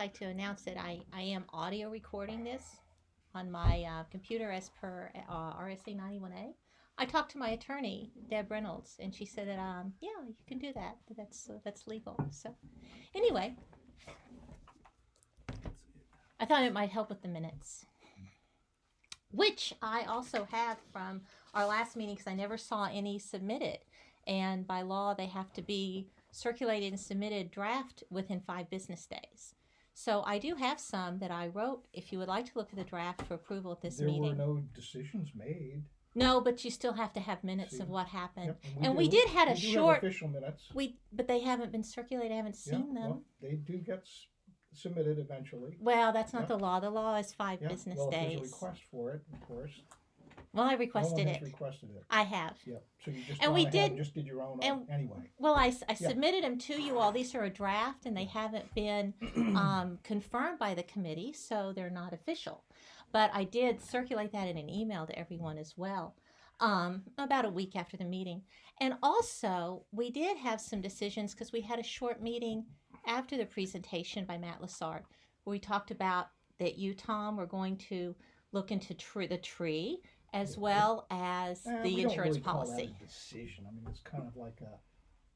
like to announce that I am audio recording this on my computer as per RSA 91A. I talked to my attorney, Deb Reynolds, and she said that yeah, you can do that. That's legal. So anyway, I thought it might help with the minutes, which I also have from our last meeting because I never saw any submitted. And by law, they have to be circulated and submitted draft within 5 business days. So I do have some that I wrote. If you would like to look at the draft for approval at this There meeting. were no decisions made. No, but you still have to have minutes See? of what happened. Yep, and we did had a we do short have official minutes. but they haven't been circulated. I haven't seen them. Well, they do get submitted eventually. Well, that's not the law. The law is 5 business well, days. If there's a request for it, of course. Well, I requested no one has it. Requested it. I have. Yep. So you just and we did just did your own anyway. Well, I submitted them to you all. These are a draft, and they haven't been confirmed by the committee, so they're not official. But I did circulate that in an email to everyone as well, about a week after the meeting. And also, we did have some decisions because we had a short meeting after the presentation by Matt Lassard, where we talked about that you, Tom, were going to look into the tree as well as the insurance policy. Call that a decision. I mean, it's kind of like a.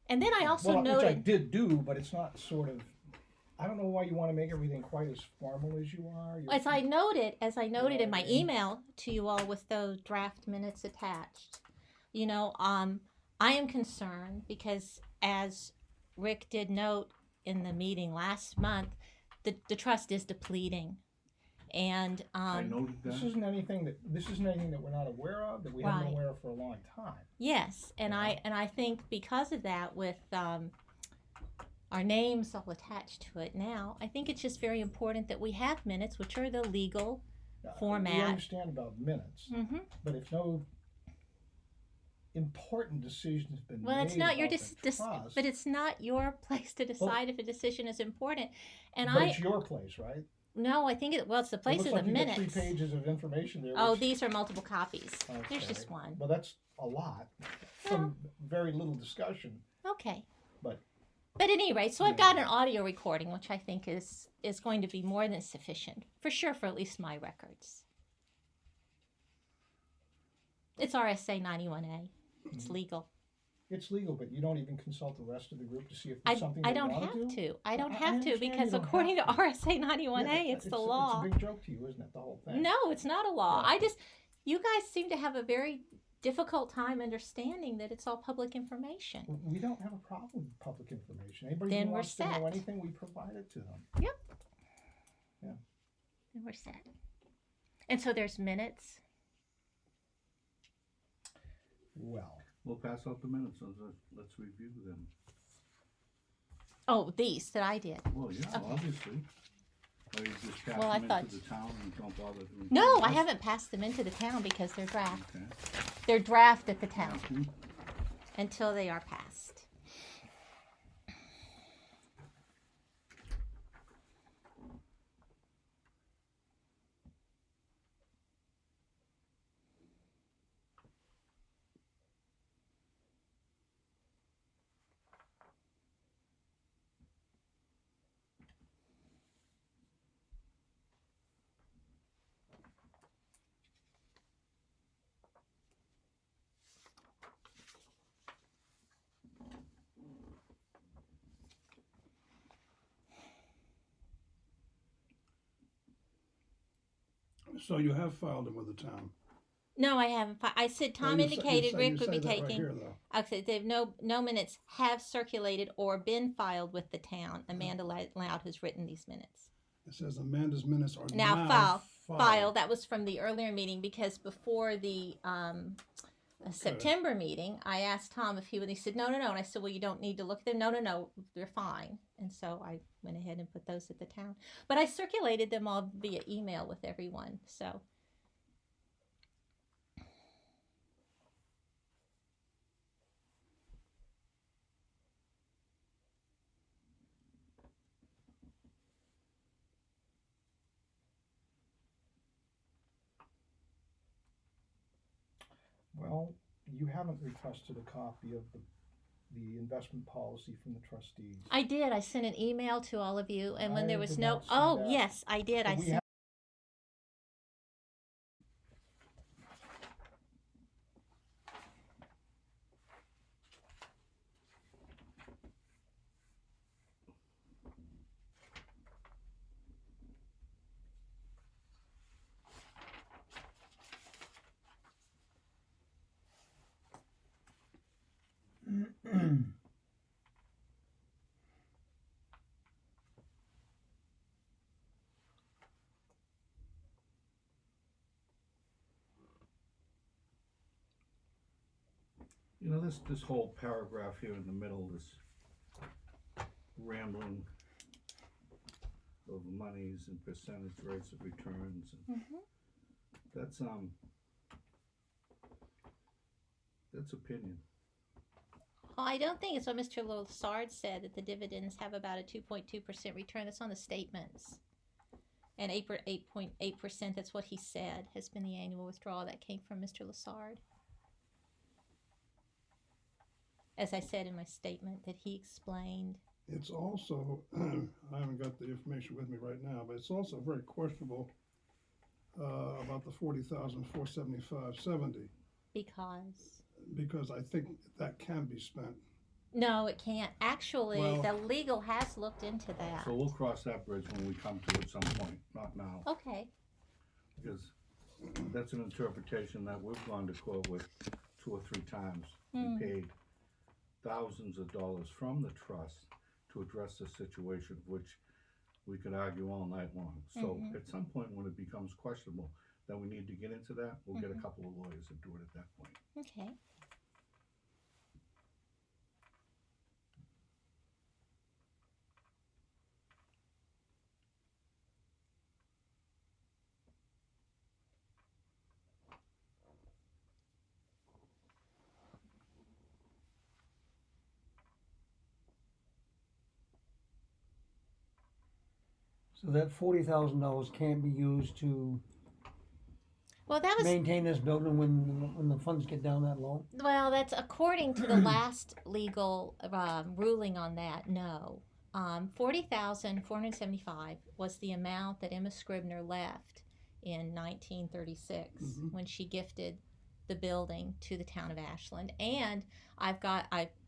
And then I also noted, which I did do, but it's not sort of. I don't know why you want to make everything quite as formal as you are. As I noted in my email to you all with those draft minutes attached, I am concerned because, as Rick did note in the meeting last month, the trust is depleting. And I noted that. This isn't anything that we're not aware of, that we haven't been aware of for a long time. Yes, and I think because of that, with our names all attached to it now, I think it's just very important that we have minutes, which are the legal format. We understand about minutes, but if no important decision has been made, it's not your trust, but it's not your place to decide if a decision is important. And but it's your place, right? No, I think it's the place of the minutes. 3 pages of information there. Oh, these are multiple copies. Okay. There's just one. Well, that's a lot from very little discussion. Okay. But at any rate, so I've got an audio recording, which I think is going to be more than sufficient, for sure, for at least my records. It's RSA 91A. It's legal. It's legal, but you don't even consult the rest of the group to see if there's something I they don't want have to do? I don't have to because according to RSA 91A, it's the law. It's a big joke to you, isn't it, the whole thing? No, it's not a law. You guys seem to have a very difficult time understanding that it's all public information. We don't have a problem with public information. Anybody Then who we're wants set. to know anything, we provide it to them. Yep. Yeah. And we're set. And so there's minutes. Well. We'll pass out the minutes, so let's review them. Oh, these that I did. Well, yeah, Okay. obviously. Or you just pass Well, I them thought- into the town and don't bother to No, I haven't passed them into the town because they're draft. Okay. They're draft at the town Mhm. until they are passed. So you have filed them with the town. No, I haven't. I said Tom indicated Rick would be taking. Right here, I said they've no minutes have circulated or been filed with the town. Amanda Loud has written these minutes. it says Amanda's minutes are Now filed. filed. That was from the earlier meeting because before the September meeting, I asked Tom if he would. He said no. And I said, well, you don't need to look at them. No, they're fine. And so I went ahead and put those at the town. But I circulated them all via email with everyone. So. Well, you haven't requested a copy of the the investment policy from the trustees. I did. I sent an email to all of you, and when I there was did no, not see oh that. yes, I did. So I we sent. You know, this whole paragraph here in the middle, this rambling of monies and percentage rates of returns, and that's opinion. Well, I don't think it's what Mr. Losard said, that the dividends have about a 2.2% return. That's on the statements. And 8.8%, that's what he said, has been the annual withdrawal. That came from Mr. Losard. As I said in my statement that he explained. It's also, I haven't got the information with me right now, but it's also very questionable about the 40,475.70, because I think that can be spent. No, it can't. Actually, Well- the legal has looked into that. So we'll cross that bridge when we come to it at some point, not now, Okay. because that's an interpretation that we've gone to court with 2 or 3 times and paid thousands of dollars from the trust to address the situation, which we could argue all night long. So at some point when it becomes questionable that we need to get into that, we'll get a couple of lawyers to do it at that point. Okay. So that $40,000 can't be used to Well, that was maintain this building when the funds get down that low? well. That's according to the last legal ruling on that. No, 40,475 was the amount that Emma Scribner left in 1936 when she gifted the building to the town of Ashland. And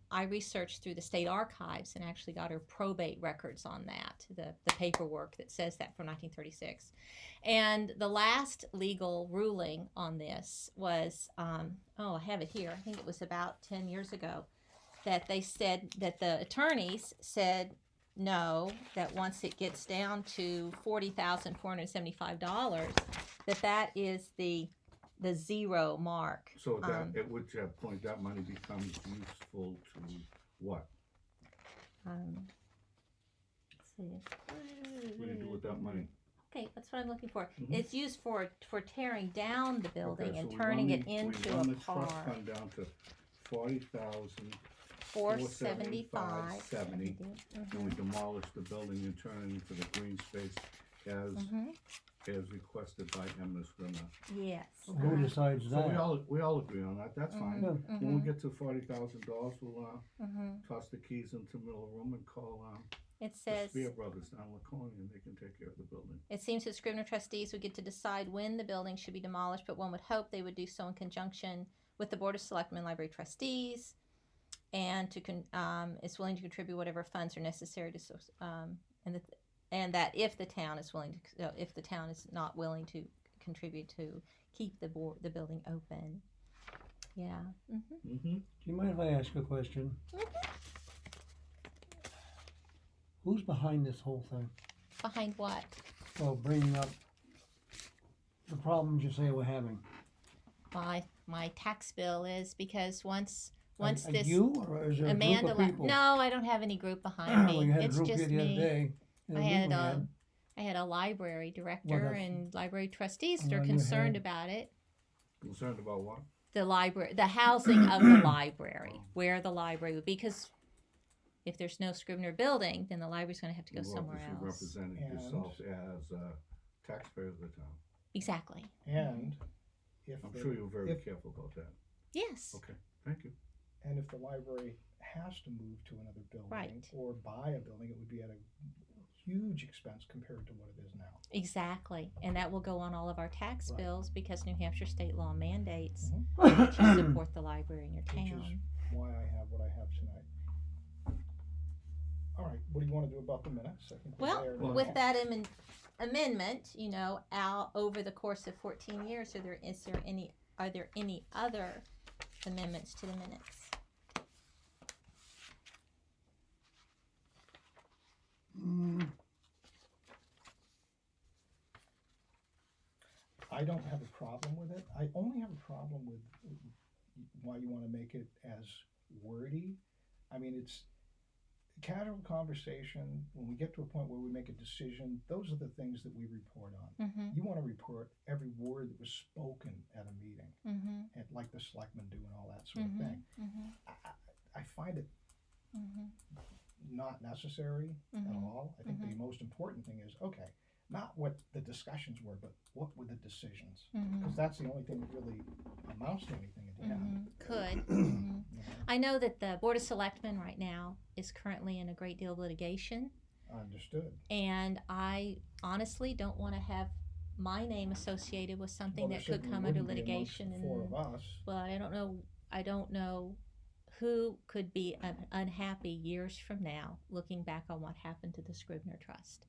I researched through the state archives and actually got her probate records on that, the paperwork that says that from 1936. And the last legal ruling on this was, I have it here. I think it was about 10 years ago, that they said that the attorneys said no, that once it gets down to $40,475, that is the zero mark. So that, at which point that money becomes useful to what? Let's see. What do you do with that money? Okay, that's what I'm looking for. It's used for tearing down the building Okay, and so turning it we into run a the trust park. fund down to 40,000, 475.70. and we demolish the building and turn it into the green space as requested by Emma Scribner. Yes. Who decides So that? we all agree on that, that's fine. Yeah. When we get to $40,000, we'll toss the keys into the middle of the room and call It the says, Spear Brothers down Laconia, and they can take care of the building. it seems that Scribner trustees would get to decide when the building should be demolished, but one would hope they would do so in conjunction with the Board of Selectmen Library Trustees, and is willing to contribute whatever funds are necessary to, and that if the town is not willing to contribute, to keep the building open. Yeah. Do you mind if I ask a question? Who's behind this whole thing? Behind what? Well, bringing up the problems you say we're having. My tax bill is, because once Are this you, or is there a Amanda group of people? no, I don't have any group behind me. Well, you had It's a group just here the other me. day. in a meeting we had. I had a library director that's- and library trustees that are Well, you concerned had- about it. Concerned about what? The library, the housing of the library, where the library would be, because if there's no Scribner building, then the library's going to have to go You somewhere else. represented And- yourself as a taxpayer of the town. Exactly. And if I'm the, sure you're very if- careful about that. Yes. Okay, thank you. and if the library has to move to another building Right. or buy a building, it would be at a huge expense compared to what it is now. Exactly. And that will go on all of our tax Right. bills because New Hampshire state law mandates Mhm. that you support the library in your Which is town. why I have what I have tonight. All right, what do you want to do about the minutes? I think we're Well, there Well, now. with that amendment, out over the course of 14 years, are there any other amendments to the minutes? I don't have a problem with it. I only have a problem with why you want to make it as wordy. I mean, it's casual conversation. When we get to a point where we make a decision, those are the things that we report on. Mm-hmm. You want to report every word that was spoken at a meeting, Mm-hmm. and like the selectmen do and all that sort Mm-hmm. of thing. Mm-hmm. I find it Mm-hmm. not necessary at Mhm. all. I think the most important thing is, okay, not what the discussions were, but what were the decisions? Mm-hmm. Because that's the only thing that really amounts to anything at the end. Could. You know? I know that the Board of Selectmen right now is currently in a great deal of litigation, Understood. and I honestly don't want to have my name associated with something Well, there that could certainly come under wouldn't be amongst litigation. the four of us. Well, I don't know who could be unhappy years from now looking back on what happened to the Scribner Trust.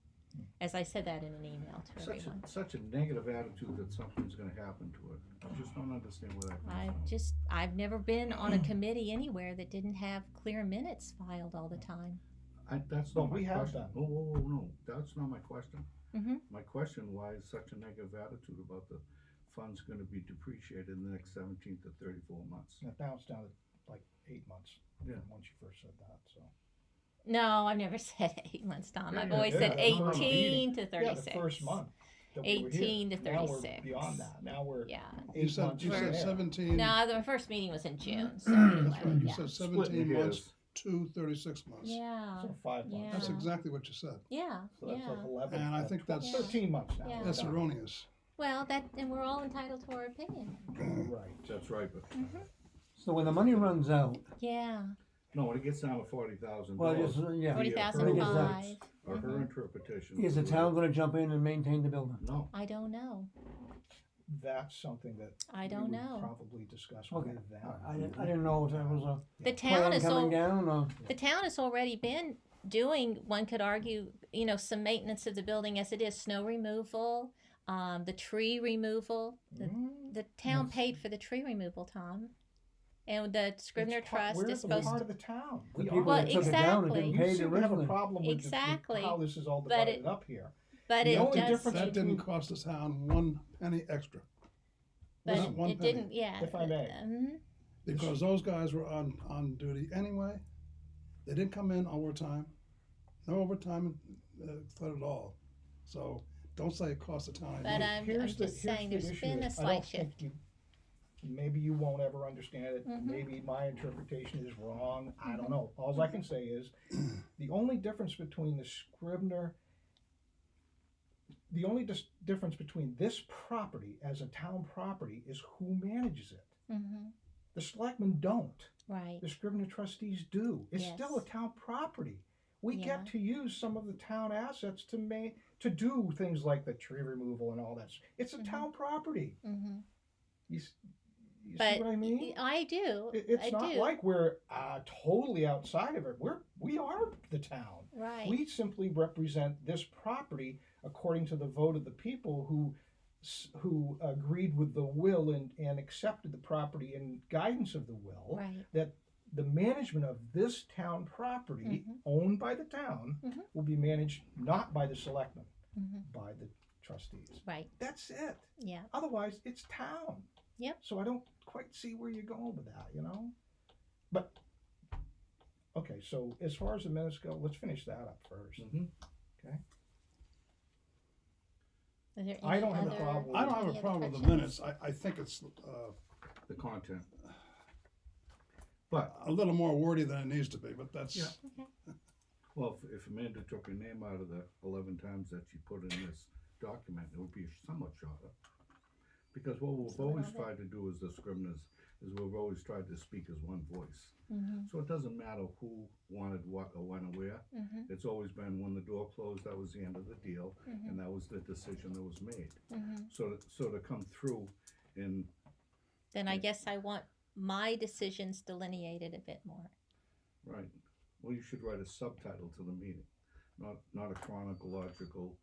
As I said that in an email to everyone. Such a negative attitude that something's gonna happen to it. I just don't understand where that comes from. I've never been on a committee anywhere that didn't have clear minutes filed all the time. That's Well, not my we have question. done. Oh, no, that's not my question. Mhm. My question, why is such a negative attitude about the funds gonna be depreciated in the next 17 to 34 months? Now it's down to like 8 months. Yeah. Once you first said that, so. No, I've never said 8 months, Tom. Yeah, I've yeah, always yeah, said that's what I'm 18 to Yeah, 36. the first month. That we were here. 18 to Now we're 36. beyond that. Now we're Yeah. 8 You said, months you in said there. 17. No, the first meeting was in June. So That's anyway, right, you yeah. said Splitting 17 months hairs. to 36 months. Yeah. So 5 months. That's Yeah. exactly what you said. Yeah. So that's Yeah. like 11. And I think that's- 13 months now. Yeah. we're That's done. erroneous. Well, and we're all entitled to our opinion. Right. That's right, but, So when the money runs out, Yeah. no, when it gets down to $40,000. well, just, yeah, 40,005. Or her Mhm. interpretation. is the town gonna jump in and maintain the building? No, I don't know. That's something that I we don't would know. probably discuss Okay. with them. I didn't know if that was a The town plan is coming down or. The town has already been doing, one could argue, some maintenance of the building as it is, snow removal, the tree removal. The town Yes. paid for the tree removal, Tom. And the Scribner It's part- Trust we're is supposed part to. of the town. The We people are. Well, that took it down and exactly. didn't You pay the seem to have a originally. problem with Exactly. how this is all But divided up here. But The it only does. difference- That didn't cost the town 1 penny extra. But Not one it penny. didn't. Yeah. If I may. Because those guys were on duty anyway. They didn't come in overtime. No overtime at all. So don't say it cost the town. But I'm Here's the- just here's saying the there's issue been a is, I slight don't think shift. maybe you won't ever understand it. Mhm. Maybe my interpretation is wrong. I don't know. All I can say is the only difference between the Scribner, the only difference between this property as a town property is who manages it. Mm-hmm. The selectmen don't. Right. The Scribner trustees do. It's still a Yes. town property. We Yeah. get to use some of the town assets to do things like the tree removal and all that. It's a Mhm. town property. Mm-hmm. You But see what I mean? I do. It's I not do. like we're totally outside of it. We are the town. Right. We simply represent this property according to the vote of the people who agreed with the will and accepted the property in guidance of the will. Right. That the management of this town property Mhm. owned by the town Mhm. will be managed not by the selectmen, Mm-hmm. by the trustees. Right. That's it. Yeah. Otherwise, it's town. Yep. So I don't quite see where you're going with that, But, okay, so as far as the minutes go, let's finish that up first. Mhm. Are there I any don't have a other- problem I don't have any a other problem with the corrections? minutes. I think it's the content. But, a little more wordy than it needs to be, but that's, Yeah. well, if Amanda took your name out of the 11 times that she put in this document, it would be somewhat shorter. Because what we've So a always little bit. tried to do as the Scribners is we've always tried to speak as one voice. Mm-hmm. So it doesn't matter who wanted what or when or where. Mm-hmm. It's always been when the door closed, that was the end of the deal, Mm-hmm. and that was the decision that was made. Mm-hmm. So to come through and Then I Yeah. guess I want my decisions delineated a bit more. right, well, you should write a subtitle to the meeting, not a chronological.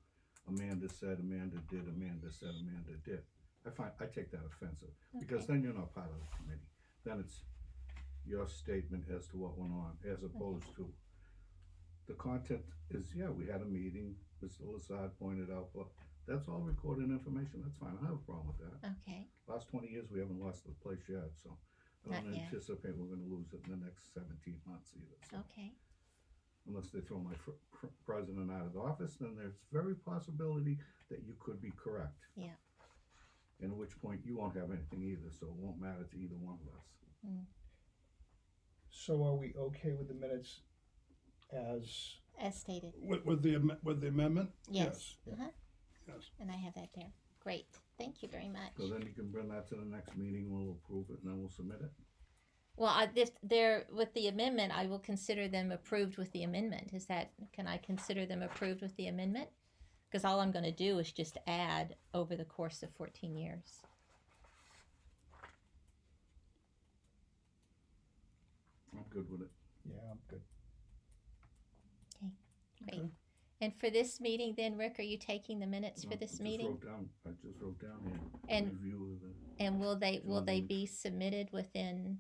Amanda said, Amanda did, Amanda said, Amanda did. I take that offensive because Okay. then you're not part of the committee. Then it's your statement as to what went on, as opposed to the content is, yeah, we had a meeting, Mr. Lazard pointed out, well, that's all recorded information, that's fine, I have a problem with that. Okay. Last 20 years, we haven't lost the place yet, so I Not don't yet. anticipate we're gonna lose it in the next 17 months either, so. Okay. Unless they throw my president out of the office, then there's very possibility that you could be correct. Yeah. And at which point you won't have anything either, so it won't matter to either one of us. So are we okay with the minutes as, As stated. With the amendment? Yes. Yes. Uh-huh. Yes. And I have that there. Great. Thank you very much. So then you can bring that to the next meeting, we'll approve it, and then we'll submit it. Well, if they're with the amendment, I will consider them approved with the amendment. Can I consider them approved with the amendment? Because all I'm going to do is just add over the course of 14 years. I'm good with it. yeah, I'm good. Great. And for this meeting then, Rick, are you taking the minutes for No, this I just meeting? I just wrote down here, And- review of the, And will they Monday. be submitted within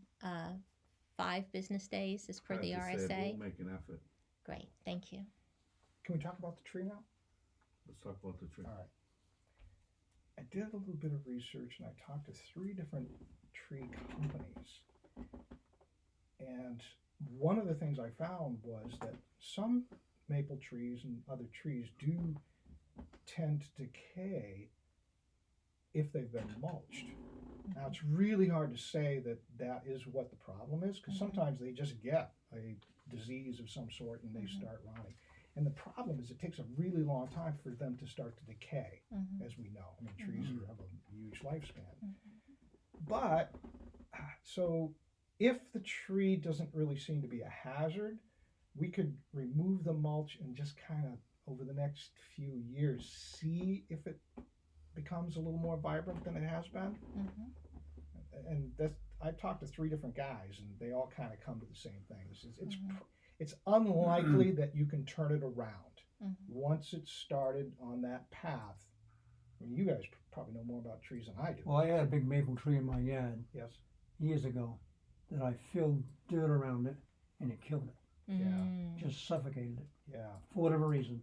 5 business days as per the I just said RSA? we'll make an effort. Great. Thank you. Can we talk about the tree now? Let's talk about the tree. All right. I did a little bit of research and I talked to 3 different tree companies. And one of the things I found was that some maple trees and other trees do tend to decay if they've been mulched. Now it's really hard to say that that is what the problem is, because sometimes they just get a disease of some sort and they start rotting. And the problem is it takes a really long time for them to start to decay, as we know. I mean, trees have a huge lifespan. But, so if the tree doesn't really seem to be a hazard, we could remove the mulch and just kind of, over the next few years, see if it becomes a little more vibrant than it has been. And that's, I've talked to 3 different guys, and they all kind of come to the same thing. It's unlikely that you can turn it around once it's started on that path. I mean, you guys probably know more about trees than I do. Well, I had a big maple tree in my yard Yes. years ago that I filled dirt around it and it killed it. Just suffocated it Yeah. for whatever reason.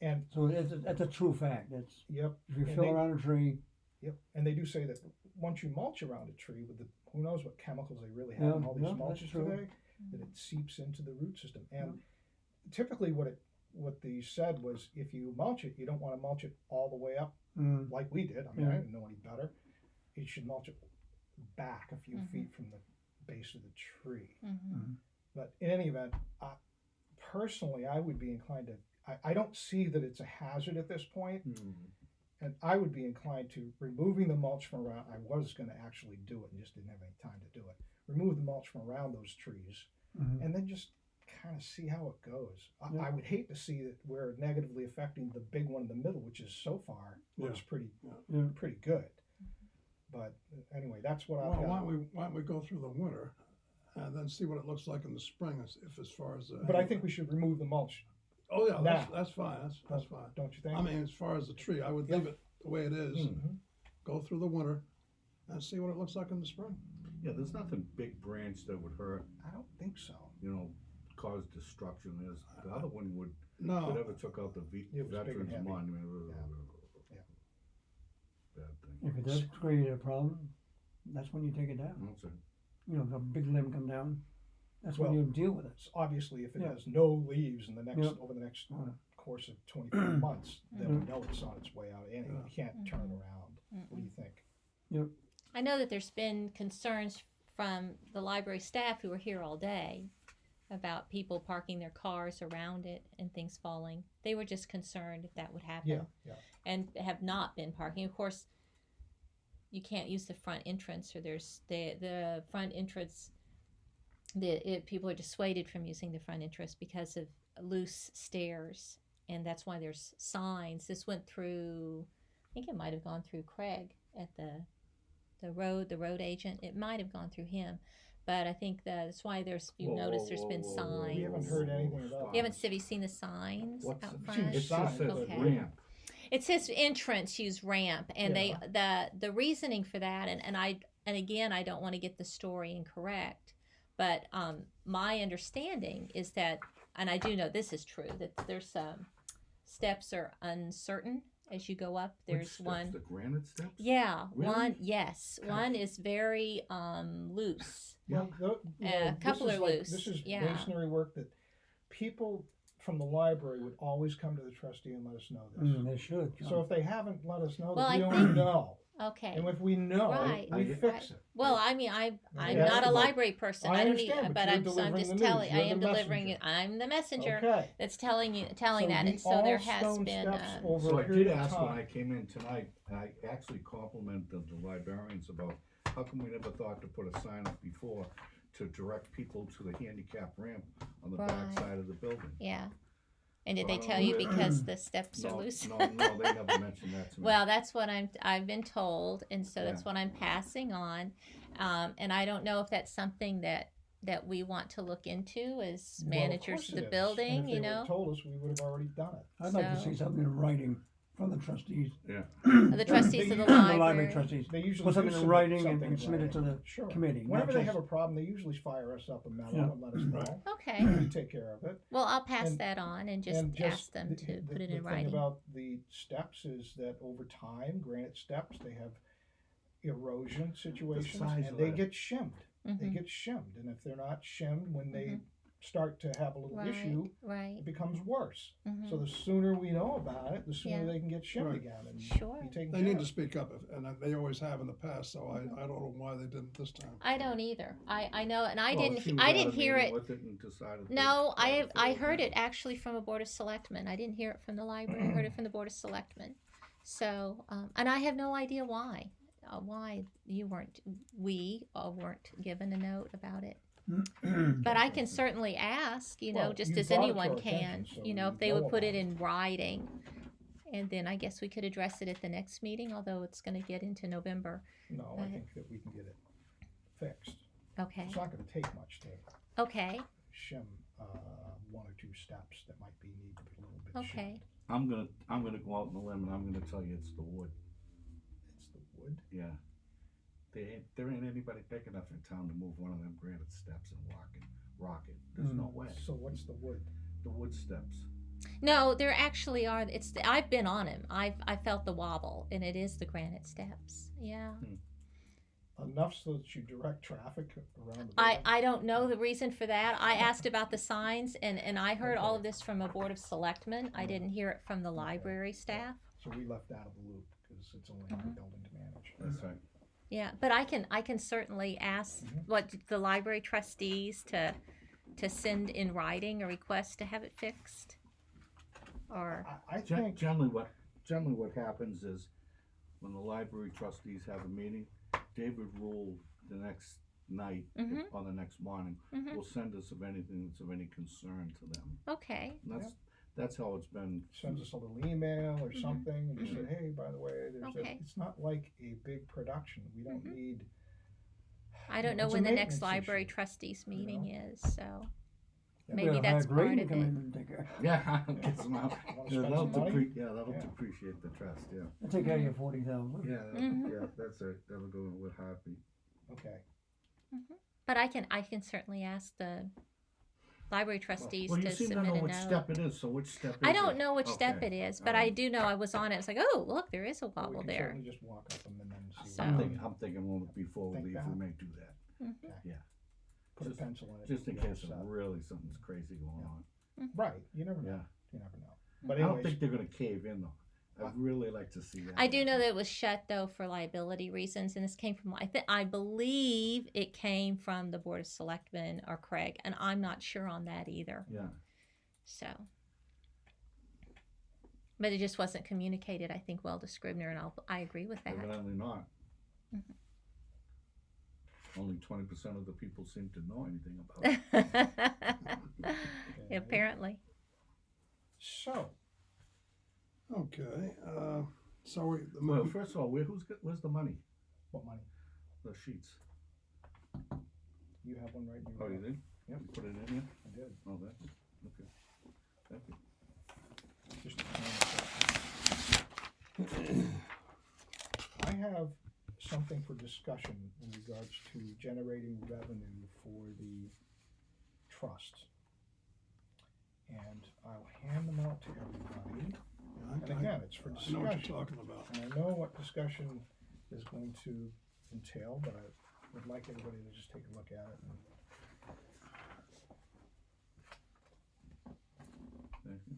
And So that's a true fact. That's yep. if you And fill they- around a tree, Yep. And they do say that once you mulch around a tree with the, who knows what chemicals they really have in all these Yeah, that's mulches true. today, that it seeps into the root system. And typically what they said was if you mulch it, you don't want to mulch it all the way up like we did. I mean, I didn't know any better. You should mulch it back a few feet from the base of the tree. But in any event, personally, I would be inclined to, I don't see that it's a hazard at this point. And I would be inclined to removing the mulch from around. I was going to actually do it and just didn't have any time to do it. Remove the mulch from around those trees and then just kind of see how it goes. I would hate to see that we're negatively affecting the big one in the middle, which is so far looks pretty good. But anyway, that's what I've Well, got. why don't we go through the winter and then see what it looks like in the spring, as far as. But I think we should remove the mulch. Oh yeah, now. that's fine. That's fine. Don't you think? I mean, as far as the tree, I would leave it the way it is. Go through the winter and see what it looks like in the spring. Yeah, there's nothing big branch that would hurt, I don't think so. cause destruction. There's, the other one would, No, whatever took out the It was big and Veterans heavy. Monument. Yeah. Bad thing. if it does create a problem, that's when you take it down. That's it. The big limb come down. That's Well, when you deal with it. So obviously, if it Yeah. has no leaves in the next Yeah. over the next Yeah. course of 24 months, then we know it's on its way out anyway. Yeah. You can't turn it around. What do you think? I know that there's been concerns from the library staff who were here all day about people parking their cars around it and things falling. They were just concerned if that would happen. Yeah. And have not been parking. Of course, you can't use the front entrance, or there's the front entrance. People are dissuaded from using the front entrance because of loose stairs, and that's why there's signs. This went through, I think it might have gone through Craig at the road agent. It might have gone through him, but I think that's why there's. If you notice, there's been signs. We haven't heard anything about You haven't. Have you seen the signs What's out it? front? It just says Okay. ramp. It says entrance, use ramp, and the reasoning for that, and again, I don't want to get the story incorrect, but my understanding is that, and I do know this is true, that there's steps are uncertain as you go up. Which There's steps? one, The granite steps? yeah, Really? one, yes, God. one is very loose. Well, A couple this are is like, loose, This is yeah. masonry work that people from the library would always come to the trustee and let us know this. They should. So if they haven't let us know, Well, we I don't think- know. Okay. And if we know, Right. we fix it. Well, I mean, I'm Okay. not a Well, library person. I I don't need, understand, but but you're I'm delivering just the news. telling. I You're am the delivering it. messenger. I'm the messenger Okay. that's telling So that, and so all there has stone been. steps over So a I period did of ask when time. I came in tonight, and I actually complimented the librarians about how come we never thought to put a sign up before to direct people to the handicap ramp on the back Right. side of the building. Yeah. And did Well, they I tell don't you know because the steps are No, loose? no, they never mentioned that to me. Well, that's what I've been told, and so that's Yeah. what I'm passing on. And I don't know if that's something that we want to look into as Well, of managers course of it the is. building. And if You they know, would've told us, we would have already done it. I'd like to So- see something in writing from the trustees, Yeah. the trustees of the The library library. trustees. They usually Put something do in submit writing something and in submit it to writing. the Sure. committee. Whenever not they just- have a problem, they usually fire us up a memo Yeah. and let us know. Okay. We take care of it. Well, I'll pass And- that on and just And ask them the- to the- put it the in thing writing. about the steps is that over time, granite steps, they have erosion situations, size and of they that. get shimmed. They Mhm. get shimmed, and if they're not shimmed when they start to have a little Right. issue, Right. it becomes worse. Mhm. So the sooner we know about it, the sooner Yeah. they can get shimmed Right. again, and Sure. be taken They care need of. to speak up, and they always have in the past, so I don't know why they didn't this time. I don't either. I know, and I Well, didn't she was I at a didn't hear meeting it. with and decided to No, try to I fill heard in. it actually from a board of selectmen. I didn't hear it from the library. I heard it from the board of selectmen. So, and I have no idea why we weren't given a note about it. But I can certainly ask, Well, just you as brought it to anyone our can, attention, so if we they would know put it about in writing. And then I guess we could address it at the next meeting, although it's going to get into November. No, I think that we can get it fixed. Okay. It's not gonna take much to Okay. shim one or two steps that might need to be a little bit Okay. shimmed. I'm gonna go out on a limb and I'm gonna tell you it's the wood. It's the wood. Yeah. There ain't anybody big enough in town to move one of them granite steps and rock it. There's no way. So what's the wood? The wood steps. No, there actually are. I've been on him. I felt the wobble, and it is the granite steps. Yeah. Enough so that you direct traffic around the building? I don't know the reason for that. I asked about the signs, and I heard all of this from a board of selectmen. I didn't hear it from the library staff. So we left out of the loop because it's only our building to manage. That's right. Yeah, but I can certainly ask the library trustees to send in writing a request to have it fixed. Or I think Generally what happens is when the library trustees have a meeting, David Rule the next night or the next morning will send us of anything that's of any concern to them. okay. And that's how it's been. sends us a little email or something and just say, hey, by the way, Okay. it's not like a big production. We don't need. I don't know It's a when the next maintenance library issue, trustees you meeting know? is, so Yeah. maybe We'll that's hire Grady part to of come it. in and take care. Yeah, get some out. Wanna Yeah, spend that'll some money? that'll Yeah. depreciate the trust. Yeah. I'll take care of your 40,000. Yeah, Mhm. yeah, that's it. That'll go with heartbeat. Okay. But I can certainly ask the library trustees Well, you to seem to submit know a which note. step it is. So which step? I is don't it? know which step Okay. it is, but All I right. do know I was on it. It's like, oh, look, there is a Well, wobble we can there. certainly just walk up them and then see. So- I'm thinking well, before we Think leave, that. we may do that. Put a just- pencil in it. Just in be all case set. really something's crazy going Yeah. on. Right. You never know. Yeah. You never know. But I don't anyways, think they're gonna cave in though. I'd really like to see that. I do know that it was shut though for liability reasons, and this came from I believe it came from the Board of Selectmen or Craig, and I'm not sure on that either. Yeah. So, but it just wasn't communicated, I think, well to Scribner, and I agree with that. Evidently not. Mhm. Only 20% of the people seem to know anything about it. Apparently. So, Okay, so we, Well, first of all, where's the money? what money? The sheets. You have one right in Oh, your you did? Yep. You put it in here? I did. Oh, that. Okay. Thank you. Just I have something for discussion in regards to generating revenue for the trust. And I'll hand them out to everybody. And again, it's for I know what you're discussion. talking about. And I know what discussion is going to entail, but I would like everybody to just take a look at it. Thank you.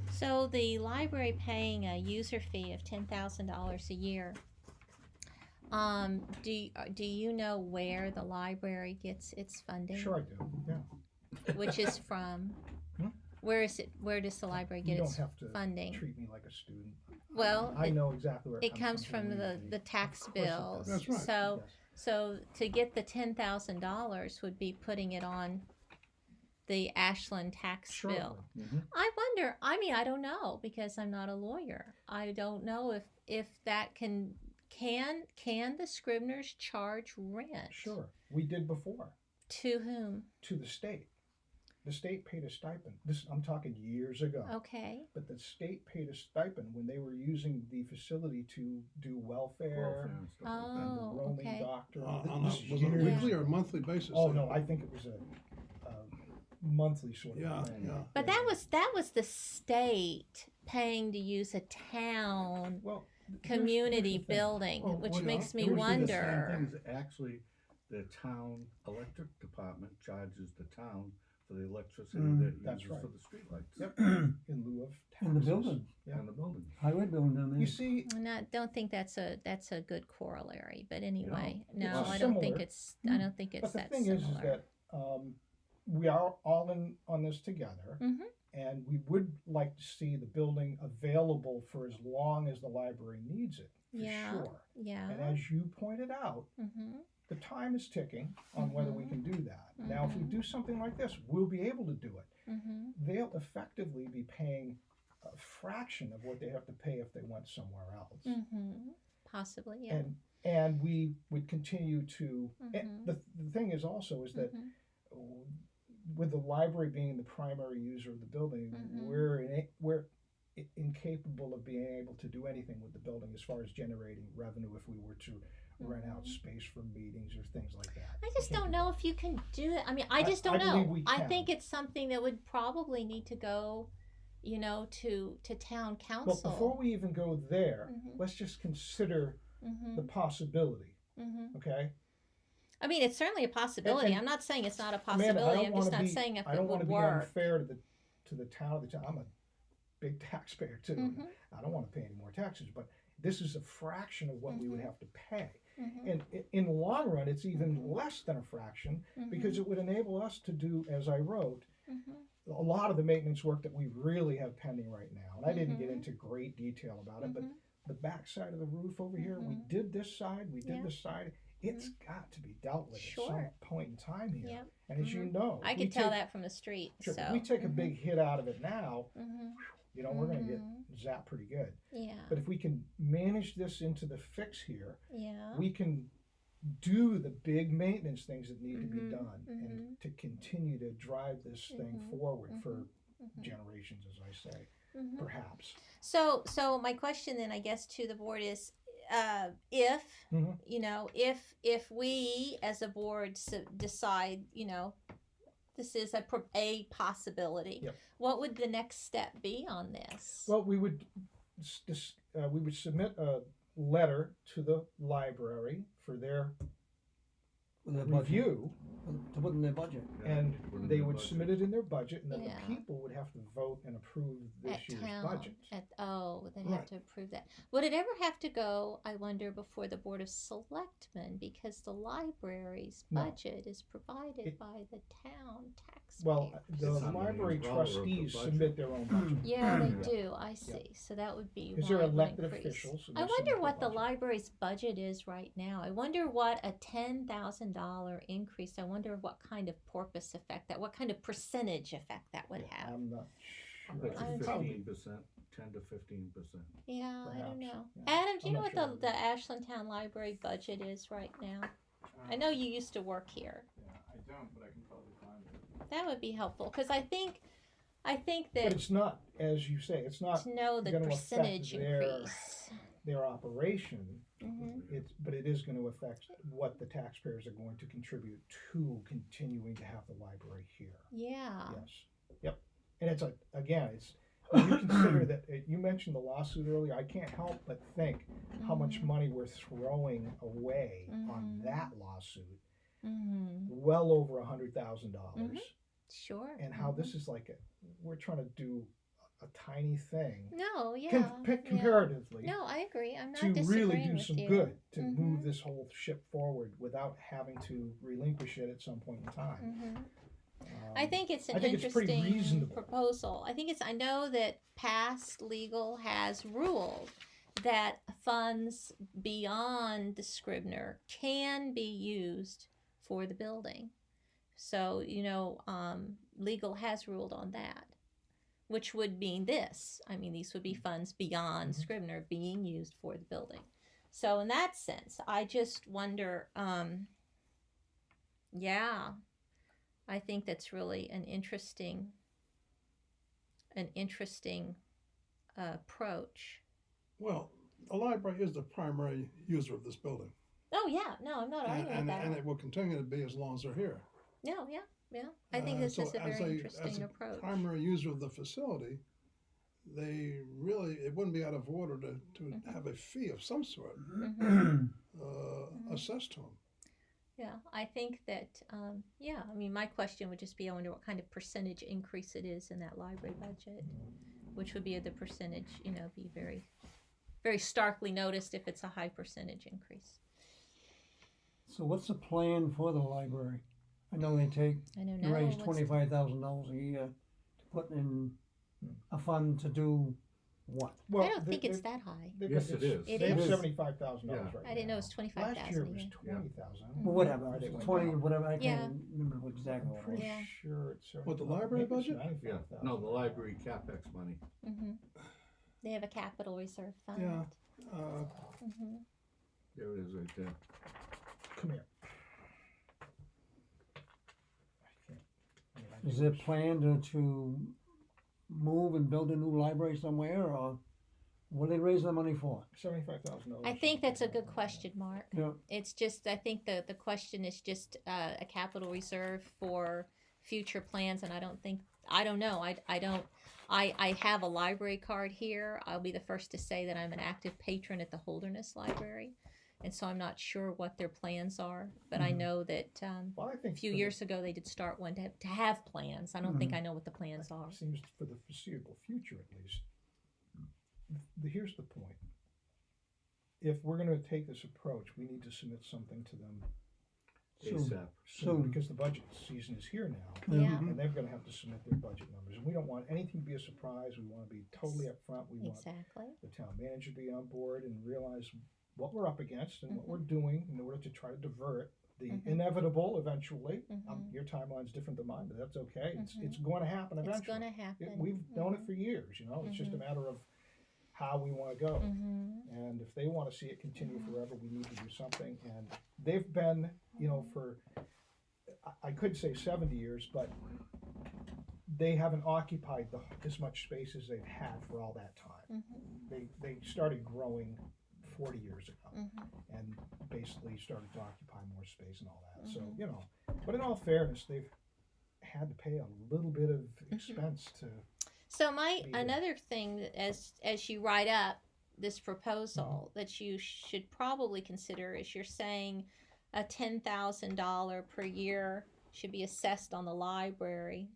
So the library paying a user fee of $10,000 a year. Do you know where the library gets its funding? Sure I do, yeah. Which is from? Hmm? Where is it? Where does the library You get don't its have to funding? treat me like a student. Well, I know exactly where it comes from legally. the tax Of course it bills. does. That's right. So Yes. so to get the $10,000 would be putting it on the Ashland tax Surely. bill. Mm-hmm. I wonder. I mean, I don't know because I'm not a lawyer. I don't know if that can the Scribners charge rent? Sure, we did before, To whom? to the state. The state paid a stipend. I'm talking years ago. Okay. But the state paid a stipend when they were using the facility to do welfare And stuff like that. and the Oh, roaming okay. doctor. On This is was it a years weekly ago. or monthly basis? Oh, no, I think it was a monthly sort of Yeah, thing. yeah. But that was the state paying to use a town Well, community here's the thing. building, Oh, which well, yeah. makes me It would be the wonder. same thing as actually, the town electric department charges the town for the electricity that it That's uses right. for the streetlights. Yep. In lieu of taxes. In the building, Yeah. And the building. highway building down there. You see, Don't think that's a good corollary. But anyway, You know, no, it's I don't think similar. I don't think it's but the that thing similar. is that we are all in on this together. Mhm. And we would like to see the building available for as long as the library needs it, for Yeah. sure. Yeah. And as you pointed out, Mm-hmm. the time is ticking on whether we can do that. Now, if we Mhm. do something like this, we'll be able to do it. Mm-hmm. They'll effectively be paying a fraction of what they have to pay if they went somewhere else. Mm-hmm. Possibly, yeah. And we would continue to. And Mhm. the thing is also is that Mhm. with the library being the primary user of the building, Mhm. we're incapable of being able to do anything with the building as far as generating revenue if we were to rent out Mhm. space for meetings or things like that. I just We can't don't do know if you can do it. I mean, I just don't I believe know. we I can. think it's something that would probably need to go, to town that. council. But before we even go there, Mhm. let's just consider Mm-hmm. the possibility. Mm-hmm. Okay, I mean, it's certainly a possibility. And- I'm not saying it's not a Amanda, possibility. I I'm don't just want not to be. saying if I it don't want would to be work. unfair to the town. I'm a big taxpayer too. Mhm. I don't want to pay any more taxes, but this is a fraction of what we would Mhm. have to pay. Mm-hmm. And in the long run, it's even Mhm. less than a fraction Mm-hmm. because it would enable us to do, as I wrote, Mm-hmm. a lot of the maintenance work that we really have pending right now. And I didn't get Mhm. into great detail about it, but Mhm. the back side of the roof over here, we Mhm. did this side, we did Yeah. this side. It's got to be dealt with Sure. at some point in time here. Yep. And as you know, I we could tell take- that from the street. Sure, So if we take a big hit out of it now, Mm-hmm. You know, we're gonna get zapped pretty good. Yeah. But if we can manage this into the fix here, Yeah. we can do the big maintenance things that need to be Mhm, done and mhm. to continue to drive this thing Mhm, forward for Mhm. generations, as I say, Mhm. perhaps. So my question then, I guess, to the board is, if Mhm. you know, if we as a board decide, this is a possibility, Yep. what would the next step be on this? Well, we would submit a letter to the library for their With their budget, review, to put in their budget. Yeah, and put in they their would budget. submit it in their budget, and then Yeah. the people would have to vote and approve this At year's town, budget. they'd have Right. to approve that. Would it ever have to go, I wonder, before the Board of Selectmen, because the library's No. budget is provided It- by the town taxpayers? Well, the It's not library $1 million of the trustees budget. submit their own budget. Yeah, they Yeah. do. I see. So that would be Because why they're it would elected increase. officials. and I they wonder submit their what the budget. library's budget is right now. I wonder what a $10,000 increase. I wonder what kind of porpoise effect what kind of percentage effect that would have. I'm not I sure. bet I you don't Probably 15%, 10 to 15%. Yeah, I don't Perhaps, know. yeah. Adam, do you I'm know not what sure. the Ashland Town Library budget is right now? I know you used to work here. Yeah, I don't, but I can probably find it. That would be helpful because I think But that it's not, as you say, it's not to know the gonna affect percentage their- increase. their operation. Hmm. But it is going to affect what the taxpayers are going to contribute to continuing to have the library here. Yeah. Yes. Yep. And it's when you consider that you mentioned the lawsuit earlier. I can't help but think how much money we're throwing away on Mhm. that lawsuit. Mm-hmm. Well over $100,000, Sure. and how this is we're trying to do a tiny thing No, yeah. comparatively. No, I agree. I'm not to disagreeing really do with some you. good to Mhm. move this whole ship forward without having to relinquish it at some point in time. Mhm. Um, I think it's an I think it's pretty interesting reasonable. proposal. I know that past legal has ruled that funds beyond the Scribner can be used for the building. So, legal has ruled on that, which would mean this. I mean, these would be funds beyond Mhm. Scribner being used for the building. So, in that sense, I just wonder, yeah, I think that's really an interesting approach. Well, the library is the primary user of this building. Oh yeah, no, I'm not arguing with that. And it will continue to be as long as they're here. No, yeah. I think this So is a as very as interesting a approach. primary user of the facility, it wouldn't be out of order to have a fee of some sort Mhm. assessed to them. Yeah, I think that. I mean, my question would just be: I wonder what kind of percentage increase it is in that library budget, which would be the percentage. Be very, very starkly noticed if it's a high percentage increase. So what's the plan for the library? I know they I don't know. raise what's- $25,000 a year to put in a fund to do what? Well, I don't think it's that high. Yes, it is. It They have is? $75,000 Yeah. right I didn't know it was now. 25,000 Last year a it was year. 20,000. Well, whatever, Why they went 20, down. whatever, I Yeah. can't remember exactly I'm what it pretty was. Yeah. sure it's What, the library maybe it's budget? 95,000. No, the library capex money. Hmm. They have a capital reserve fund. Yeah. Hmm. There it is right there. Come here. I can't. I Is there a plan to move and build a new library somewhere, or what are they raising the money for? $75,000. I think that's a good question, Mark. Yeah. It's just, I think the question is just a capital reserve for future plans, and I don't know. I have a library card here. I'll be the first to say that I'm an active patron at the Holderness Library, and so I'm not sure what their plans are, but I know that Well, I a think few for years ago they did start one to have plans. I don't think I know what the plans are. seems for the foreseeable future at least. Here's the point. If we're going to take this approach, we need to submit something to them Soon. ASAP. soon, Soon. because the budget season is here now. Yeah. And they're going to have to submit their budget numbers. And we don't want anything to be a surprise. We want to be totally upfront. We want Exactly. the town manager to be on board and realize what we're up against and what we're doing in order to try to divert the Mhm. inevitable eventually. Mhm. Your timeline's different than mine, but that's okay. It's going to happen eventually. It's going to happen. We've known it for years, It's just a matter of how we want to go. And if they want to see it continue forever, we need to do something. And they've been, for, I could say 70 years, but they haven't occupied as much space as they've had for all that time. They started growing 40 years ago and basically started to occupy more space and all that. So, but in all fairness, they've had to pay a little bit of expense to. So be there. another thing that as you write up this proposal that you should probably consider is you're saying a $10,000 per year should be assessed on the library.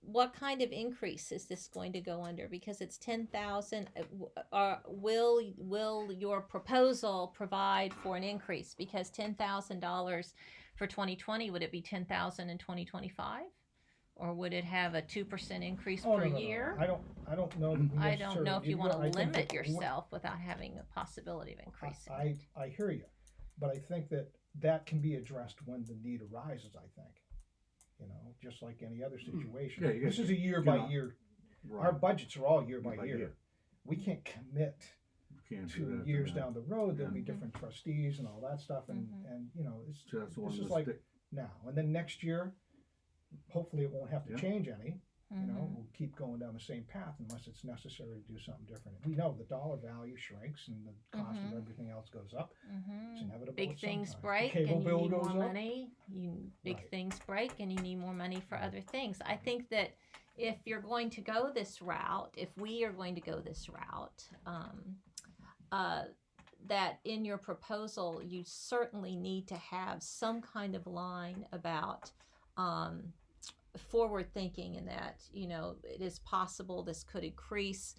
What kind of increase is this going to go under? Because it's 10,000. Will your proposal provide for an increase? Because $10,000 for 2020, would it be 10,000 in 2025, or would it have a 2% increase per year? No. I don't know. That we I don't know if you want to I think limit that yourself without having a possibility of increasing. I hear you, but I think that can be addressed when the need arises. I think. Just like any other situation. Yeah, this is a year by year. Right. Our budgets are all year by year. We can't commit Can't do 2 that years to that. down the road. There'll be different trustees and all that stuff, and it's So that's the one this is to like stick. now and then next year. Hopefully, it won't have to Yeah. change any. We'll keep going down the same path unless it's necessary to do something different. We know the dollar value shrinks and the cost of everything else goes up. It's inevitable. Big at some things time. break The cable and you bill need goes more up. money. Big Right. things break and you need more money for other things. I think that if you're going to go this route, if we are going to go this route, that in your proposal you certainly need to have some kind of line about forward thinking, and that it is possible this could increase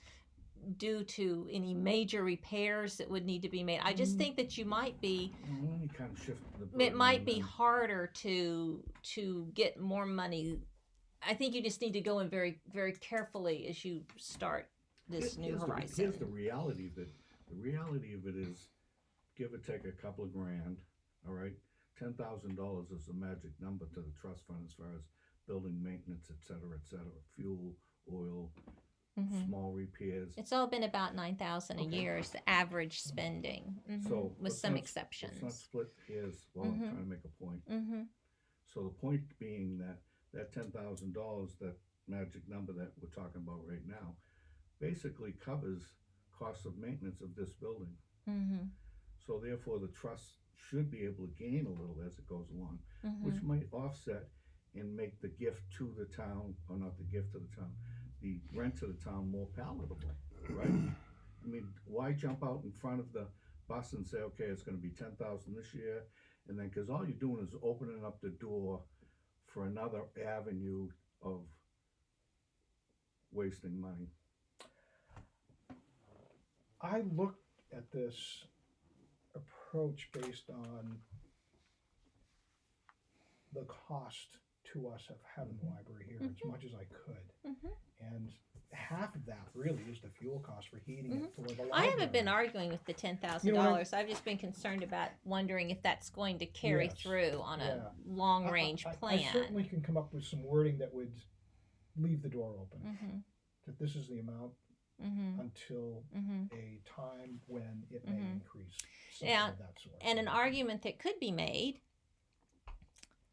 due to any major repairs that would need to be made. I just think that you might be You kind of shift the it burden might on be them. harder to get more money. I think you just need to go in very, very carefully as you start this new horizon. Here's the reality of it. The reality of it is, give or take a couple of grand, all right? $10,000 is a magic number to the trust fund as far as building maintenance, et cetera, fuel, oil, small repairs. It's all been about $9,000 a Okay. year is the average spending, So with let's some not- exceptions. Let's not split hairs while I'm trying to make a point. So the point being that $10,000, that magic number that we're talking about right now, basically covers costs of maintenance of this building. So therefore, the trust should be able to gain a little as it goes along, which might offset and make the gift to the town, or not the gift to the town, the rent to the town more palatable, right? I mean, why jump out in front of the bus and say, okay, it's gonna be 10,000 this year, and then, cause all you're doing is opening up the door for another avenue of wasting money. I looked at this approach based on the cost to us of having the library here as much as I could. And half of that really is the fuel cost for heating it for the library. I haven't been arguing with the $10,000. I've just been concerned about wondering if that's going to carry Yes. through on a long-range plan. I certainly can come up with some wording that would leave the door open. That this is the amount until a time when it may increase. Something of that sort. And an argument that could be made,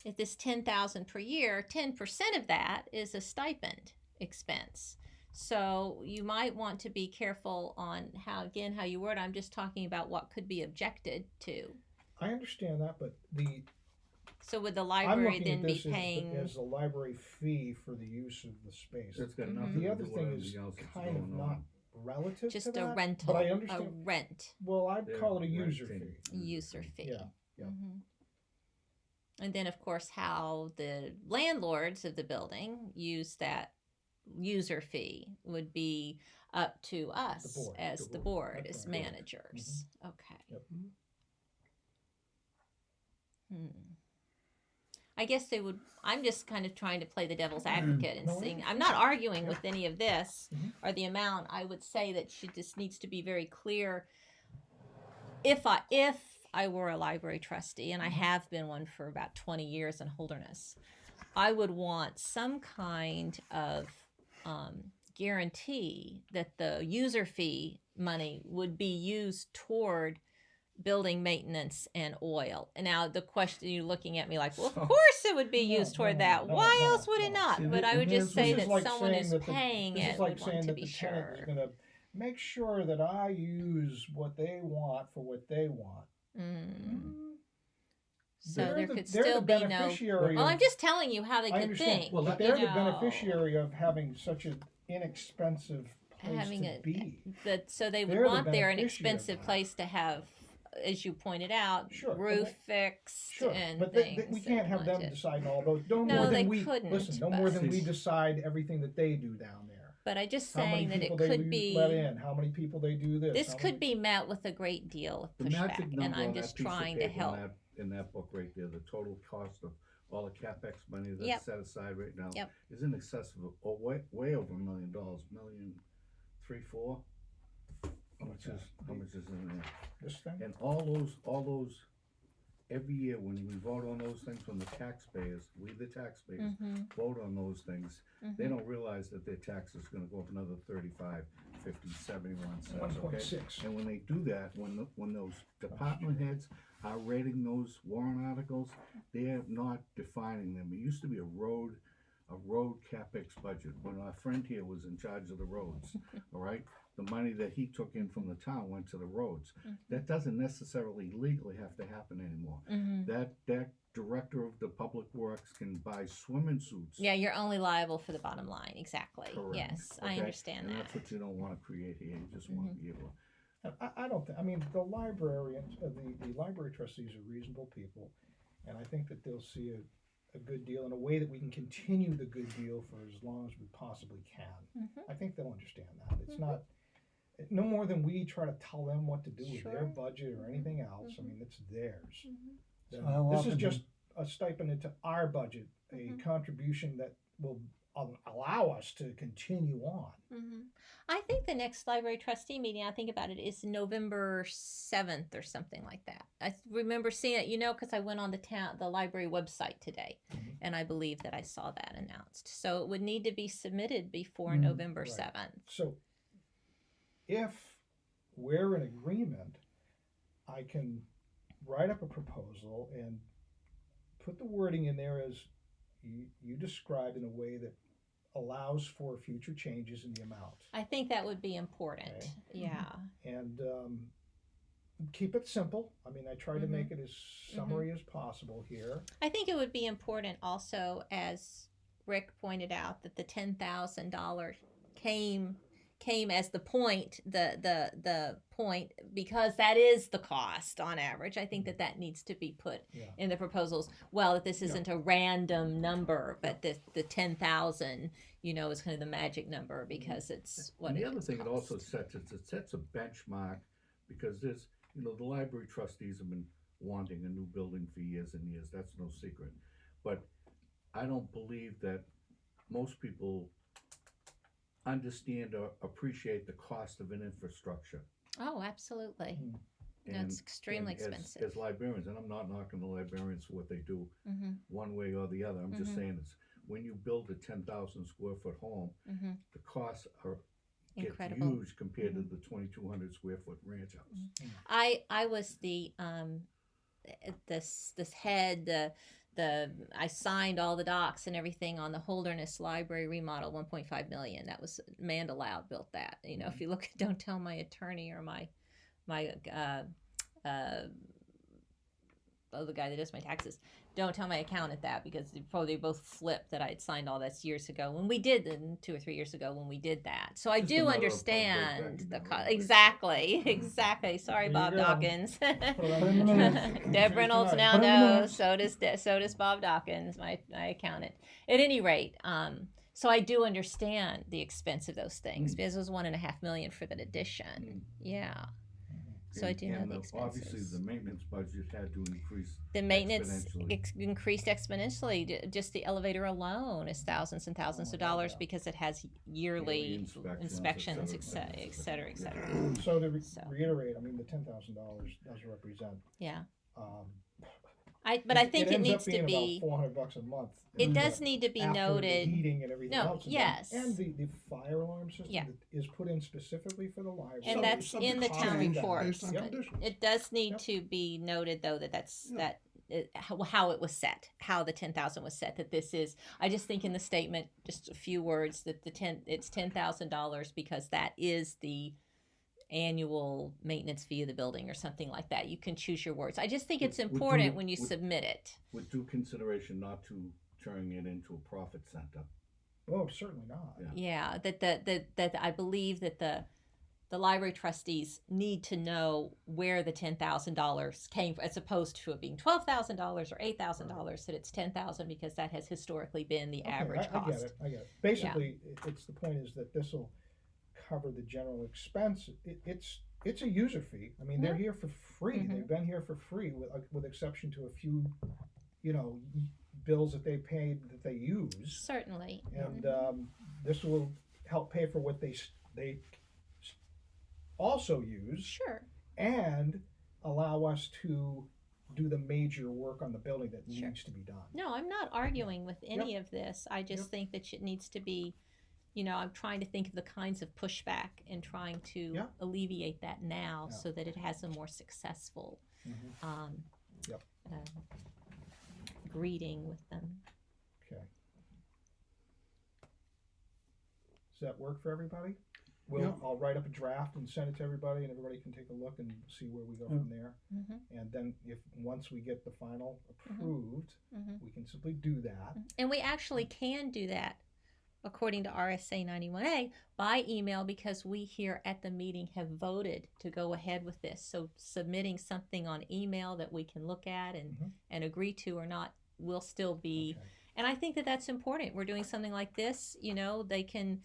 if this $10,000 per year, 10% of that is a stipend expense. So you might want to be careful on how you word. I'm just talking about what could be objected to. I understand that, but So would the I'm library looking then at be this paying? as a library fee for the use of the space. It's got nothing The to other do with thing is anything else that's kind of going not on. relative Just to that. a rental, But I a understand. rent Well, I'd They're call it a user renting. fee. user fee. Yeah. And then, of course, how the landlords of the building use that user fee would be up to us board. as The the board. board, That's as right. managers. Okay. Yep. I guess they would. I'm just kind of trying to play the devil's advocate and No, I saying I'm not arguing with any of this Mhm. or the amount. I would say that she just needs to be very clear if I were a library trustee, and I have been one for about 20 years in Holderness, I would want some kind of guarantee that the user fee money would be used toward building maintenance and oil. And now the question, you're looking at me like, well, of course it would be used toward that. Why else would it not? See, But I would just say This is that like someone saying who's that the- paying this it is like would want saying to that be the tenant is sure. going to make sure that I use what they want for what they want. So They're there the- could they're the still be no. beneficiary Well, of- I'm just telling you how they I could understand, think. Well, but that- they're you the know, beneficiary of having such an inexpensive place having to a be. so they would They're the want there an beneficiary of expensive that. place to have, as you pointed out, Sure, but roof they- fixed Sure, and but things. we can't have them wanted. decide all those. No, No, more they than we couldn't, listen. No but- more than we decide everything that they do down there. But I just How many saying that people it they could be. let in? How many people they do this? This how could many- be met with a great deal of The pushback, magic and number I'm on just that piece of trying to paper help. in that book right there, the total cost of all the CapEx money that's Yep. set aside right now Yep. is in excess of way over $1 million, $1,340,000. How much is in there? This thing. And all those, every year when we vote on those things, when the taxpayers, we the taxpayers, vote on those things, they don't realize that their tax is gonna go up another 35, 50, 71 cents, okay? 1.6. And when they do that, when those department heads are rating those warrant articles, they're not defining them. It used to be a road CapEx budget, when our friend here was in charge of the roads, all right? The money that he took in from the town went to the roads. That doesn't necessarily legally have to happen anymore. That director of the public works can buy swimming suits. Yeah, you're only liable for the bottom line. Exactly. Correct. Yes, I Okay? understand And that. that's what you don't want to create here. You just want to be able to. I don't think. I mean, the librarians, the library trustees are reasonable people, and I think that they'll see a good deal in a way that we can continue the good deal for as long as we possibly can. I think they'll understand that. It's not no more than we try to tell them what to do with their budget or anything else. I mean, it's theirs. So how This is often just a stipend into our budget, a contribution that will allow us to continue on. I think the next library trustee meeting, I think about it, is November 7th or something like that. I remember seeing it, because I went on the library website today, and I believe that I saw that announced. So it would need to be submitted before November right. 7th. So if we're in agreement, I can write up a proposal and put the wording in there as you described, in a way that allows for future changes in the amount. I think that would be important. Okay. Yeah. And keep it simple. I mean, I tried to make it as summary as possible here. I think it would be important also, as Rick pointed out, that the $10,000 came as the point, the point, because that is the cost on average. I think that needs to be put in the proposals. Well, that this isn't a random number, but the 10,000, is kind of the magic number, because it's what And it the other thing cost. it also sets a benchmark, because there's, the library trustees have been wanting a new building for years and years. That's no secret. But I don't believe that most people understand or appreciate the cost of an infrastructure. Oh, absolutely. No, And- it's extremely and expensive. As librarians, and I'm not knocking the librarians for what they do one way or the other. I'm just saying it's when you build a 10,000 square foot home, the costs get Incredible. huge compared to the 2,200 square foot ranch house. I was the this head I signed all the docs and everything on the Holderness Library remodel, 1.5 million. That was Amanda Loud built that. If you look at Don't Tell My Attorney or my the guy that does my taxes, Don't Tell My Accountant that, because they both flipped that I had signed all this years ago when we did 2 or 3 years ago when we did that. So I Just a do matter of understand public the record. cost. Exactly. Sorry, There Bob you go. Dawkins. Put it on the agenda. Deb Reynolds now Put 'em in the knows. So does Bob Dawkins, my accountant. At any rate, so I do understand the expense of those things, because it was $1.5 million for that addition. Yeah. So I do know And the obviously, expenses. the maintenance budget had to increase. The maintenance exponentially. increased exponentially. Just the elevator alone is thousands and thousands of dollars because it has yearly Yearly inspections, et cetera, et cetera, et cetera. So to So. reiterate, I mean, the $10,000 does represent. Yeah. Um, But I think it ends needs up being to be. about $400 a month. It does need to be after noted. The heating and everything No, else. is done. yes. And the fire alarm system Yeah. that is put in specifically for the library. And that's in the town Change that report. Based on Yep. conditions. It does need Yep. to be noted, though, that's Yeah. how it was set, how the 10,000 was set. That this is. I just think in the statement, just a few words that it's $10,000 because that is the annual maintenance fee of the building or something like that. You can choose your words. I just think it's Would important do- when you would- submit it. With due consideration not to turning it into a profit center. Oh, certainly not. Yeah. Yeah, that I believe that the library trustees need to know where the $10,000 came from, as opposed to it being $12,000 or $8,000. That it's $10,000 because that has historically been the average cost. I get it. Basically, it's the point is that this will cover the general expense. It's a user fee. I mean, they're here for free. Mhm. They've been here for free, with exception to a few, bills that they paid that they use. Certainly. And this will help pay for what they also use, Sure. and allow us to do the major work on the building that Sure. needs to be done. No, I'm not arguing with any of this. I just think that it needs to be, I'm trying to think of the kinds of pushback and trying to Yeah. alleviate that now Yeah. so that it has a more successful Mhm. Yep. greeting with them. Okay. Does that work for everybody? Yeah. I'll write up a draft and send it to everybody, and everybody can take a look and see where we go from there. Mm-hmm. And then, once we get the final approved, Mhm. we can simply do that. And we actually can do that, according to RSA 91A, by email because we here at the meeting have voted to go ahead with this. So submitting something on email that we can look at and agree to or not will still be. Okay. And I think that that's important. We're doing something like this, they can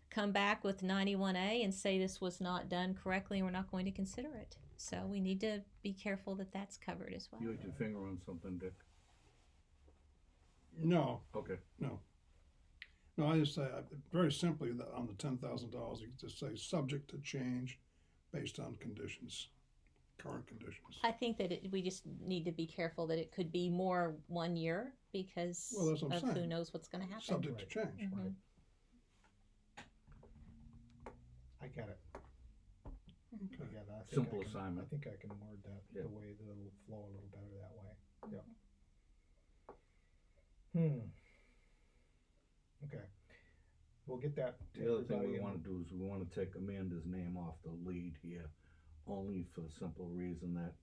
come back with 91A and say this was not done correctly and we're not going to consider it. So we need to be careful that that's covered as well. You had your finger on something, Dick. No, Okay. no, I just say, very simply, that on the $10,000, you can just say, subject to change based on conditions, current conditions. I think that we just need to be careful that it could be more 1 year because Well, that's what I'm of who saying. knows what's going to happen. Subject to change. Mhm. Right. I get it. I get it. I think Simple I can, assignment. I think I can word that Yeah. the way that it'll flow a little better that way. Yep. Okay. We'll get that to The other thing everybody we and- want to do is we want to take Amanda's name off the lead here, only for the simple reason that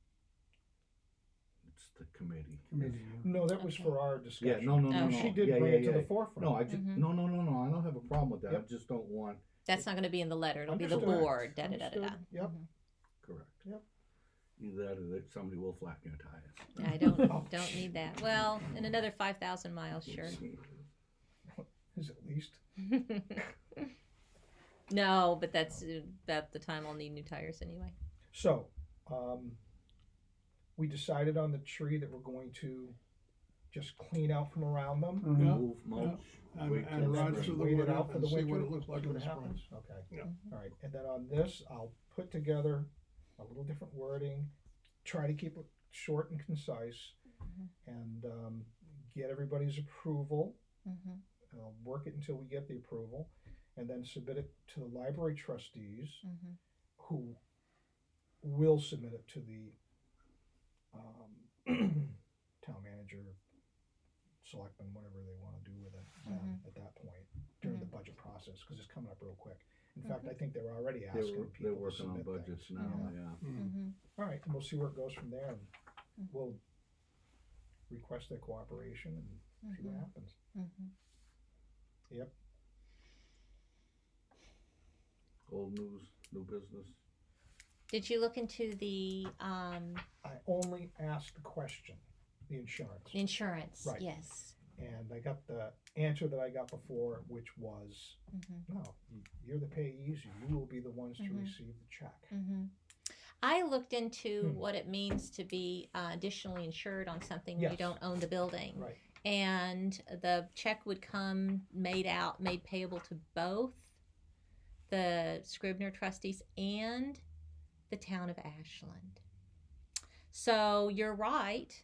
it's the committee. Committee, No, that was for our Yeah, discussion. no, Oh. She did yeah, bring yeah, it to yeah. the forefront. No, I just Mhm. no. I don't have a problem with that. Yep. I just don't want That's not going to be in the letter. It'll be the Understood. board. Da da da da. Understood. Yep. correct. Yep. Either that or that somebody will flatten your tires. I don't need that. Well, in another 5,000 miles, sure. Is at least. No, but that's about the time I'll need new tires anyway. So, we decided on the tree that we're going to just clean out from around them. Mhm. Yeah. Move, mulch, And, wait and till ride spring. through the Wait it winter out for and the see what winter, it looks like see in what the spring. happens. Okay. Yeah. All right. And then on this, I'll put together a little different wording, try to keep it short and concise, and get everybody's approval. Mm-hmm. I'll work it until we get the approval, and then submit it to the library trustees, Mm-hmm. who will submit it to the town manager, selectman, whatever they want to do with it at that point during the budget process, because it's coming up real quick. In fact, I think they're already asking people They're to working on submit budgets things. now. Yeah. Yeah. Mm-hmm. All right, and we'll see where it goes from there, and we'll request their cooperation and see what happens. Mm-hmm. Yep. Old news, new business. Did you look into the I only asked the question, the insurance, insurance? Right. Yes. and I got the answer that I got before, which was, Mm-hmm. no, you're the payees, you will be the ones to Mhm. receive the check. Mm-hmm. I looked into what it means to be additionally insured on something when you Yes. don't own the building. Right. And the check would come made payable to both the Scribner trustees and the town of Ashland. So you're right.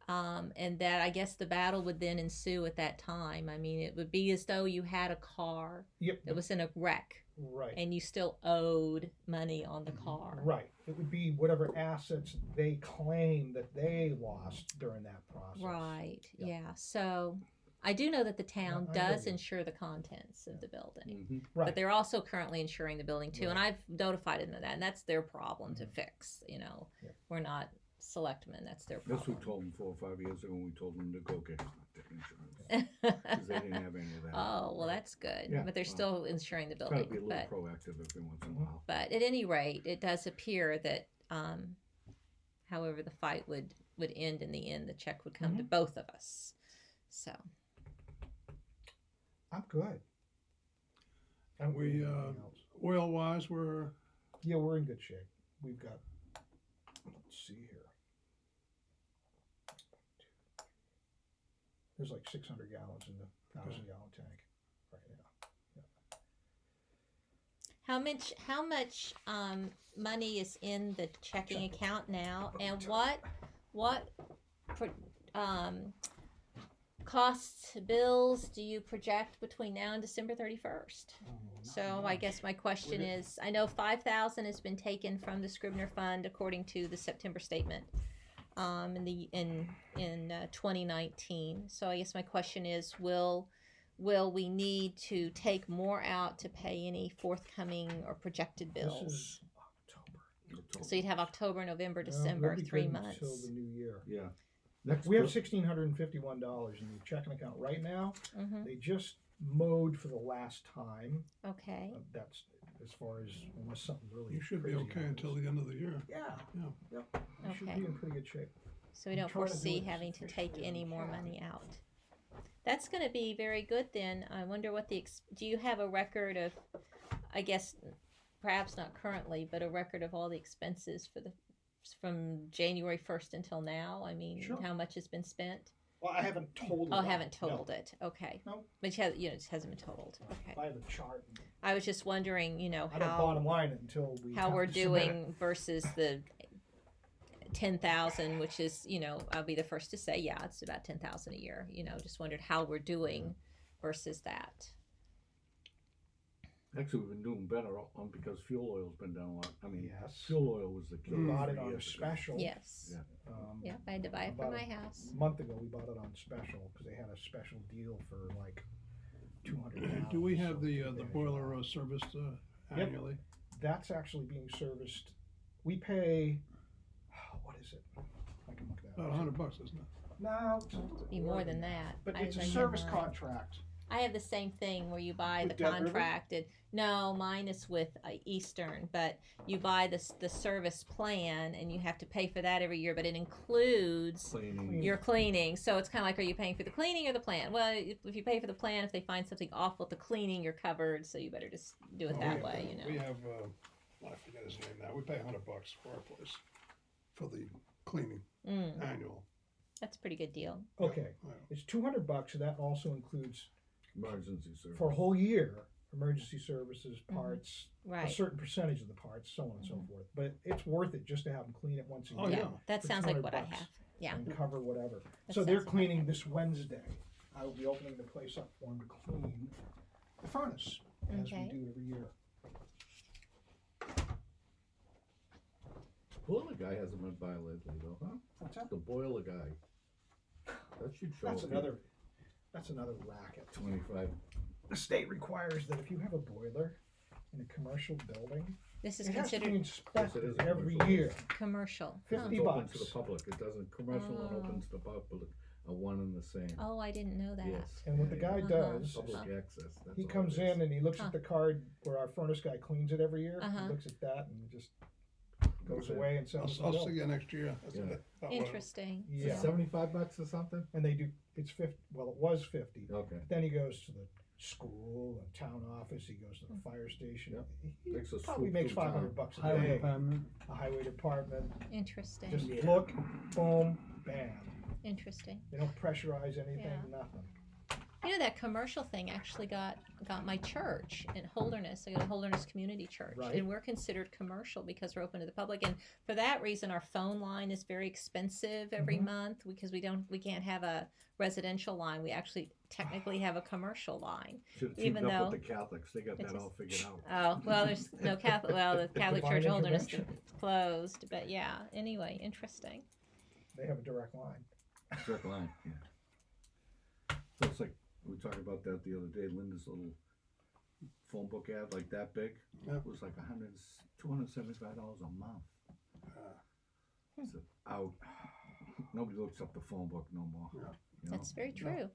And that I guess the battle would then ensue at that time. I mean, it would be as though you had a car Yep. that was in a wreck Right. and you still owed money on the car. Right. It would be whatever assets they claim that they lost during that process. Right. Yep. Yeah. So I do know that the town Yeah, I hear does you. insure the contents of the building. Mm-hmm. Right. But they're also currently insuring the building too, and Right. I've notified them of that, and that's their problem to fix. You know, Yeah. we're not selectmen; that's their This we problem. told them 4 or 5 years ago when we told them to go get insurance. Because they didn't have any of that. Oh well, that's good. Yeah, But they're well, still insuring the Try to building. be a little But proactive every once in a while. at any rate, it does appear that, however, the fight would end in the end. The check would come to both of us. So I'm good. I don't We, need anything else. Oil wise, we're Yeah, we're in good shape. We've got, let's see here. There's like 600 gallons in the 1,000-gallon tank right now. how much money is in the checking account now, and what costs, bills do you project between now and December 31st? So I guess my question is, I know 5,000 has been taken from the Scribner Fund according to the September statement in 2019. So I guess my question is, will we need to take more out to pay any forthcoming or projected bills? This is October. So you'd have October, November, No, December, we'll be 3 good months. Until the new year. Yeah. Next We have bill- $1,651 in the checking account right now. Mm-hmm. They just mowed for the last time. Okay. That's as far as, unless something really you should be crazy okay happens. until the end of the year. Yeah. Yeah. Yep. We should Okay. be in pretty good shape. So we I'm don't trying to do foresee it as having to take efficiently as any we more can. money out. That's going to be very good then. I wonder what do you have a record of, I guess, perhaps not currently, but a record of all the expenses from January 1st until now? I mean, Sure. how much has been spent? Well, I haven't totaled it. Oh, up. haven't No. totaled it. Okay. No. But it just hasn't been totaled. Okay. I have a chart. I was just wondering, I don't how bottom line it until we how have we're to submit it. doing versus the 10,000, which is, I'll be the first to say, yeah, it's about 10,000 a year. Just wondered how we're doing versus that. Actually, we've been doing better because fuel oil's been down a lot. I mean, Yes. fuel oil was the key. We bought it 3 on a years ago. special. Yes. Yeah. Yeah, I had to buy it for about my house. A month ago, we bought it on special because they had a special deal for like 200 gallons. Do we have so the advantage boiler of that. serviced Yep. annually? That's actually being serviced. We pay. What is it? I can look that About up. $100, isn't it? No, Be more than that. But I it's a remember service mine. contract. I have the same thing where you buy With the Dead River? contract. No, mine is with Eastern, but you buy the service plan and you have to pay for that every year, but it includes Cleaning. your cleaning. So it's kind of like, are you paying for the cleaning or the plan? Well, if you pay for the plan, if they find something off with the cleaning, you're covered. So you better just do it Oh, that we- way, We have, I forget his name now. We pay $100 for our place for the cleaning annual. That's a pretty good deal. Okay, Yeah. it's $200. So that also includes Emergency service. for a whole year emergency services, parts, a Right. certain percentage of the parts, so on and so forth. But it's worth it just to have them clean it once a year. Oh, Yeah, yeah. that For sounds like what I $200. have. Yeah. And cover whatever. That So they're sounds about cleaning right. this Wednesday. I will be opening the place up for them to clean the furnace as Okay. we do every year. Boiler guy hasn't been by lately, though, huh? What's that? The boiler guy. That should show That's up another racket. 25. The state requires that if you have a boiler in a commercial building, This is it has to be considered inspected Yes, it is a every commercial year. commercial. 50 It's open to bucks. the public. It doesn't commercial and open to the public are one and the same. Oh, I didn't know that. Yes. And what the guy Uh-huh. does is Public access. That's he all comes it is. in and he looks Huh. at the card where our furnace guy cleans it every year. Uh-huh. He looks at that and just goes Okay. away and sends the I'll bill. see you next year. That's Yeah. about what- Interesting. Yeah, $75 or something? and they do. It's 50. Well, it was 50. Okay. Then he goes to the school, a town office, he goes to the fire station. Yep. He Makes a probably swoop makes through town. $500 a Highway day. department. A highway department, Interesting. just look, boom, bam. Interesting. They don't pressurize anything, Yeah. nothing. You know, that commercial thing actually got my church in Holderness. I go to Holderness Community Church, Right. and we're considered commercial because we're open to the public. And for that reason, our phone line is very expensive every Mhm. month because we can't have a residential line. We actually technically have a commercial line. Should have Even teamed up though with the Catholics, they got it's that all just- figured out. Oh well, there's no Catholic. Well, the Catholic Divine Church in Holderness is intervention. closed, but yeah. Anyway, interesting. They have a direct line. Direct line, yeah. So it's like, we were talking about that the other day, Linda's little phone book ad, like that big, Yeah. it was like $275 a month. So out, nobody looks up the phone book no more. Yeah. You know? That's very true.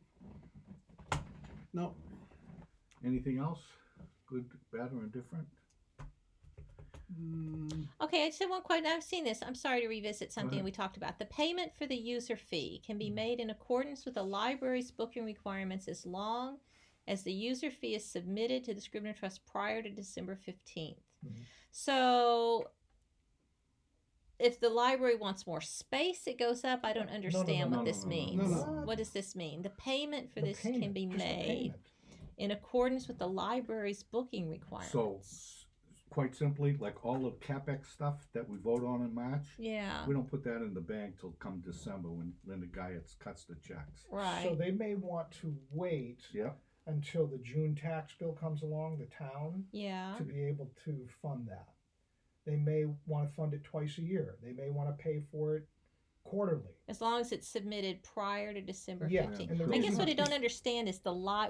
No, Anything else? Good, bad, or indifferent? Okay, I just have one question. I've seen this. I'm sorry to revisit something ahead. we talked about. The payment for the user fee can be made in accordance with the library's booking requirements as long as the user fee is submitted to the Scribner Trust prior to December 15th. Mhm. So if the library wants more space, it goes up. I don't understand no, what no, this no, no, means. no. What does this mean? The payment for The this payment, can be just the made payment. in accordance with the library's booking So, requirements. quite simply, like all the CapEx stuff that we vote on in March, Yeah, we don't put that in the bank till come December when Linda Guyetts cuts the checks. right. So they may want to wait Yeah, until the June tax bill comes along, the town, Yeah. to be able to fund that. They may want to fund it twice a year. They may want to pay for it quarterly. As long as it's submitted prior to December Yeah, 15th. and the I guess reason- what I don't understand is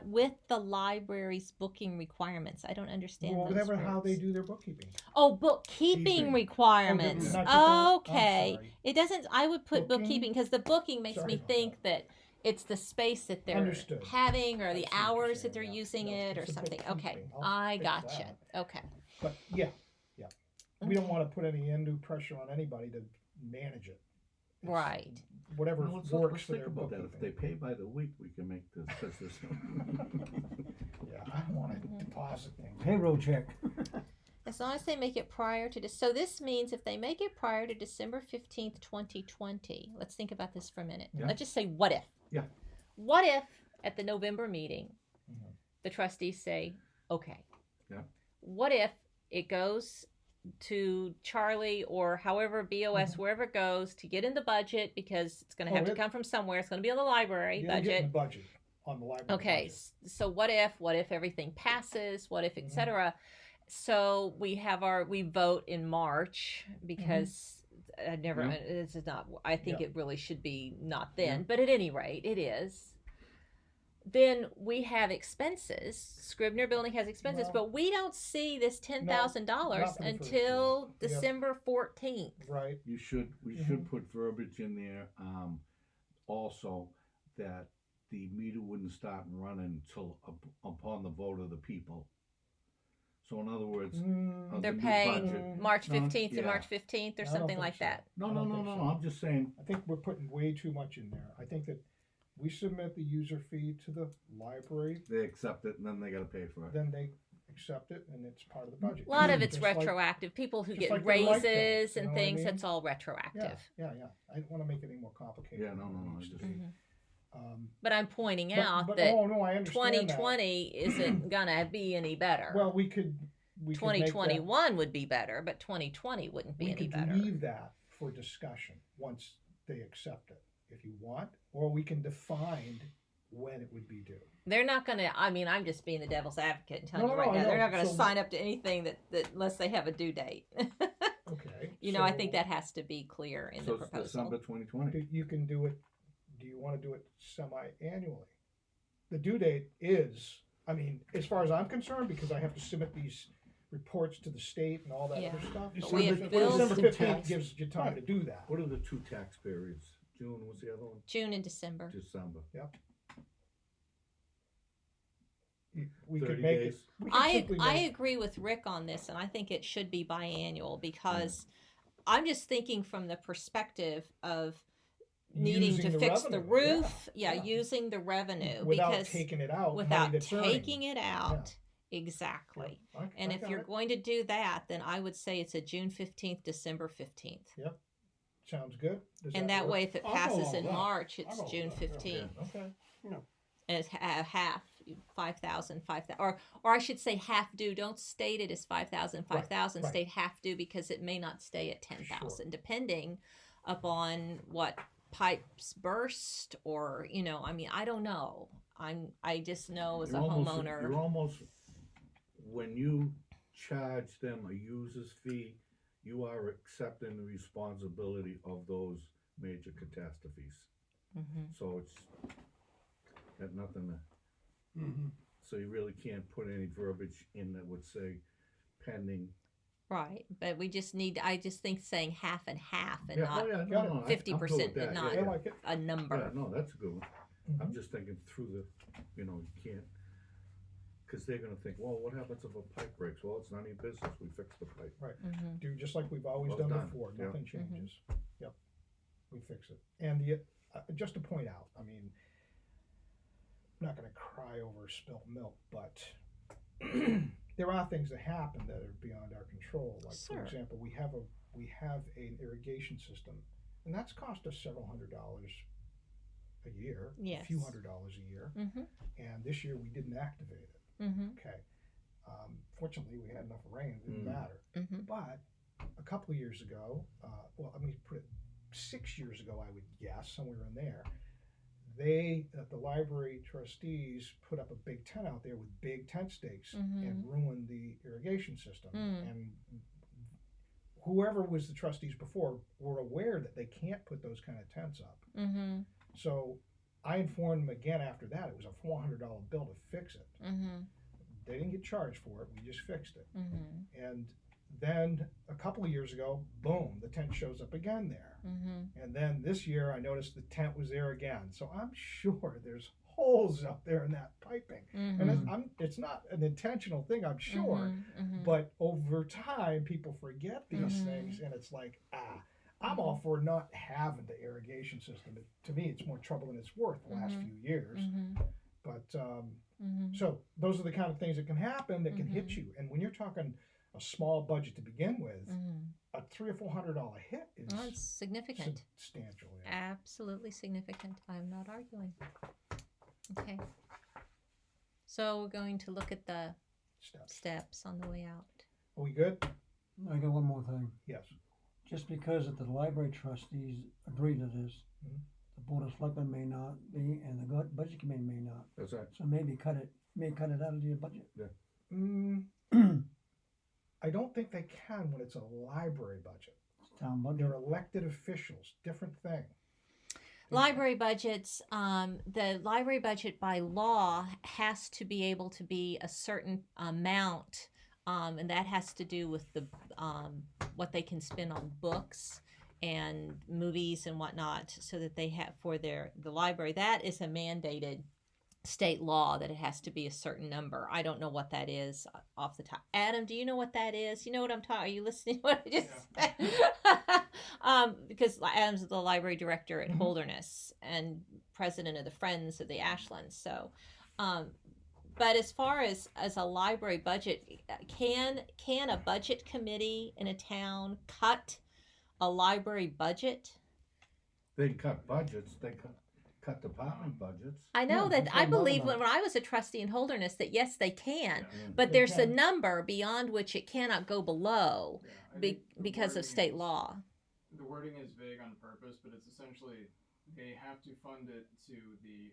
with the library's booking requirements. I don't understand Well, those whatever how they words. do their bookkeeping. Oh, bookkeeping Keeping. requirements. not just I'm Okay. sorry. It doesn't, I would put Booking? bookkeeping because the booking makes Sorry me about think that it's the space that they're Understood. having or I the see what you're hours that saying, they're yeah. using No, it or it's a something. Okay. bookkeeping. I'll I fix gotcha. that. Okay. But yeah. We don't want to put any undue pressure on anybody to manage it. It's Right. Whatever Well, let's works for think their about that. If they bookkeeping. pay by the week, we can make this. Yeah, I don't want Mm-hmm. to deposit things. Payroll check. As long as they make it prior to so this means if they make it prior to December 15th, 2020. Let's think about this for a minute. Yeah. Let's just say what if? Yeah. What if at the November meeting Mhm. the trustees say, "Okay." Yeah. What if it goes to Charlie or however BOS wherever it goes to get in the budget because it's going to Oh, have to it- come from somewhere. It's going to be on the library Yeah, budget. get in the budget on the library. Okay, budget. so what if everything passes? What if, Mhm. etc. So we vote in March because I never. Yeah. This is not. I think Yeah. it really should be not then, but at any rate, it is. Then we have expenses. Scribner Building has expenses, Well, but we don't see this $10,000 not for the first until year. We have- December 14th. Right. we should Mhm. put verbiage in there, also that the meter wouldn't start running until upon the vote of the people. So in other words, on They're the new paid budget- March No, 15th to yeah. March 15th or I don't something think like so. that. No, I no, don't no, think no, so. I'm just saying, I think we're putting way too much in there. I think that we submit the user fee to the library, they accept it and then they gotta pay for it. then they accept it, and it's part of the budget. A lot of it's Just like- retroactive. People who just get like the light bill, raises you and know what I things, mean? that's all Yeah, retroactive. yeah. I don't want to make it any more complicated. Yeah, no, than it no, needs I to be. Mhm. But But I'm pointing but- out but- that oh, no, I understand that. 2020 isn't gonna be any better. Well, we could make that- 2021 would be better, but 2020 wouldn't be we any could better. leave that for discussion once they accept it, if you want, or we can define when it would be due. They're not gonna. I mean, I'm just being the devil's advocate and telling No, you no, right I now, they're know. not gonna So- sign up to anything that unless they have a due date. Okay. You know, I so think that has to be clear in So the it's proposal. December 2020. You can do it. Do you want to do it semi-annually? The due date is, I mean, as far as I'm concerned, because I have to submit these reports to the state and all that Yeah. other stuff. But we have bills December to 15th pay. gives you time to do that. What are the two tax periods? June was the other one? June and December. December. We 30 could make days. it. We could I simply make- agree with Rick on this, and I think it should be biannual because I'm just thinking from the perspective of needing Using to the fix the revenue, roof. yeah, Yeah, yeah. using the revenue Without because taking it out, without money that's taking earning. it out. Exactly. Yeah, And I if got you're it. going to do that, then I would say it's a June 15th, December 15th. Sounds good. Does And that work? way, if it I'll go passes along in with that. March, I'll it's go June with that, yeah. 15th. Okay. And it's half, 5,000, 5,000, or I should say half due. Don't state it as 5,000, 5,000. right. State half due because it may not stay at 10,000, depending upon what pipes burst or, I mean, I don't know. I just know as a homeowner. You're almost, when you charge them a user's fee, you are accepting the responsibility of those major catastrophes. Mm-hmm. So it's got nothing to, Mm-hmm. so you really can't put any verbiage in that would say pending. Right, but we just need. I just think saying half and half and Yeah, not oh yeah, got it. no, I'm 50%, good with but that, not I like it. a number. Yeah, no, that's a good one. Mhm. I'm just thinking through the, you can't, because they're gonna think, well, what happens if a pipe breaks? Well, it's none of your business, we fixed the pipe. Mm-hmm. Do just like we've always Well done done. before. Yeah. Nothing changes. Yep. We fix it. And just to point out, I mean, I'm not going to cry over spilt milk, but there are things that happen that are beyond our control. Like, Sure. for example, we have an irrigation system, and that's cost us several $100s a year, Yes. a few $100s a year. Mm-hmm. And this year we didn't activate it. Mm-hmm. Okay. Fortunately, we had enough rain; it didn't Mm. matter. Mm-hmm. But a couple of years ago, put it 6 years ago, I would guess, somewhere in there, the library trustees put up a big tent out there with big tent stakes Mhm. and ruined the irrigation system. Mm. And whoever was the trustees before were aware that they can't put those kind of tents up. Mm-hmm. So I informed them again after that. It was a $400 bill to fix it. Mm-hmm. They didn't get charged for it. We just fixed it. Mm-hmm. And then a couple of years ago, boom, the tent shows up again there. Mm-hmm. And then this year, I noticed the tent was there again. So I'm sure there's holes out there in that piping. Mm-hmm. And it's not an intentional thing, I'm sure. Mm-hmm. But over time, people forget these Mhm. things. And it's like, I'm all for not having the irrigation system. To me, it's more trouble than it's worth the last Mhm. few years. Mm-hmm. But Mm-hmm. so those are the kind of things that can happen that can hit Mhm. you. And when you're talking a small budget to begin with, Mm-hmm. a $300 or $400 hit is Well, it's significant. substantial. Yeah. Absolutely significant. I'm not arguing. Okay. So we're going to look at the steps on the way out. Are we good? I got one more thing. Yes. Just because if the library trustees agree to this, Mhm. the board of selectmen may not be, and the budget committee may not. That's right. So maybe cut it out of your budget. Mm, I don't think they can when it's a library budget. It's town budget. They're elected officials, different thing. Library budgets, the library budget by law has to be able to be a certain amount, and that has to do with the what they can spend on books and movies and whatnot, so that they have for the library. That is a mandated state law that it has to be a certain number. I don't know what that is off the top. Adam, do you know what that is? You know what I'm talking? Are you listening to what I just said? Because Adam's the library director at Mhm. Holderness and president of the Friends of the Ashland. So, but as far as a library budget, can a budget committee in a town cut a library budget? They cut budgets, they cut department budgets. I know Yeah, that. that's I what I'm believe about. when I was a trustee in Holderness that yes, they can, Yeah. but They there's a can. number beyond which it cannot go below Yeah, I think the because of wording state is- law. The wording is vague on purpose, but it's essentially they have to fund it to the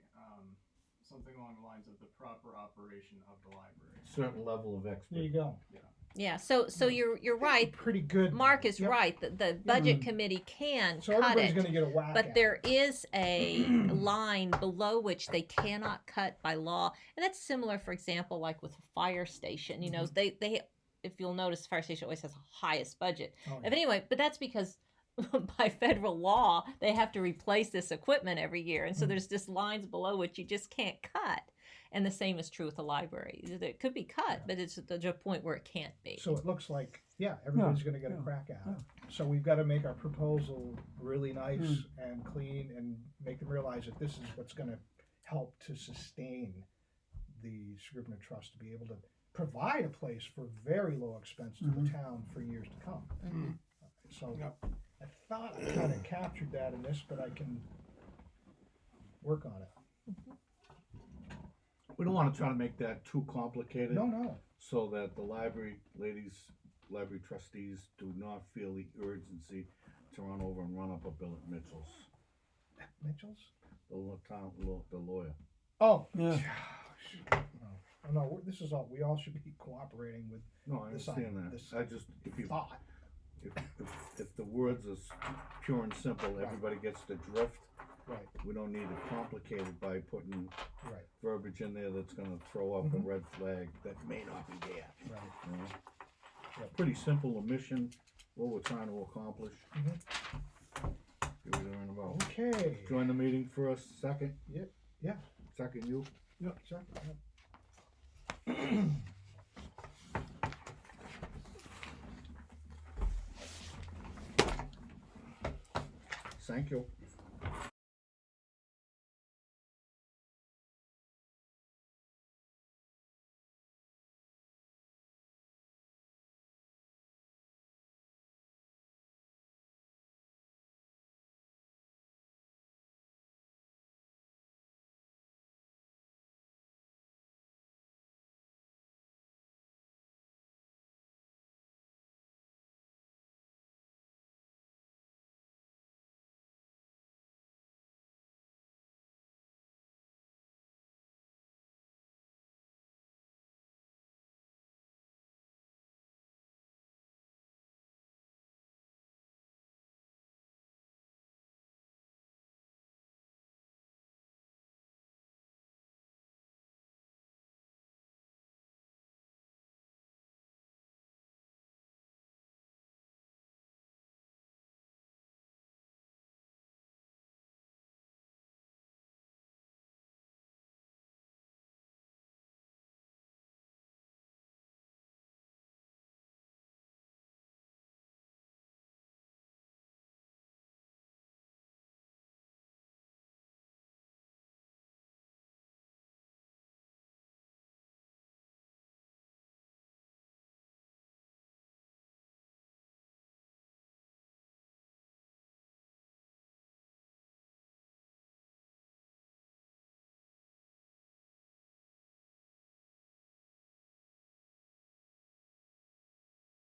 something along the lines of the proper operation of the library. Certain level of There you expertise. go. Yeah. So you're right. Pretty good. Mark is Yep. right. The budget committee can So cut everybody's it. going to get a whack But at there it. is a line below which they cannot cut by law, and that's similar, for example, like with a fire station. You know, they if you'll notice, the fire station always has the highest budget. Oh, yeah. But anyway, but that's because by federal law they have to replace this equipment every year, and so there's just lines below which you just can't cut. And the same is true with the library. It could be cut, but it's at the point where it can't be. So it looks like, everybody's going to get a crack at it. So we've got to make our proposal really nice and clean and make them realize that this is what's going to help to sustain the Scribner Trust to be able to provide a place for very low expense to the town for years to come. So I thought I kind of captured that in this, but I can work on it. We don't wanna try to make that too complicated. No. So that the library trustees do not feel the urgency to run over and run up a bill at Mitchell's, Mitchell's? the lawyer. Oh. Yeah. No, this is all, we all should be cooperating with No, I This understand side, that. this I just, if thought. the words are pure and simple, everybody gets the drift. Right, We don't need it complicated by putting right, verbiage in there that's gonna throw up a red flag that may not be there, right. you know? Pretty simple, a mission, what we're trying to accomplish. Give it a about. Okay. Join the meeting first, second? Yeah. Second you? Second, Thank you.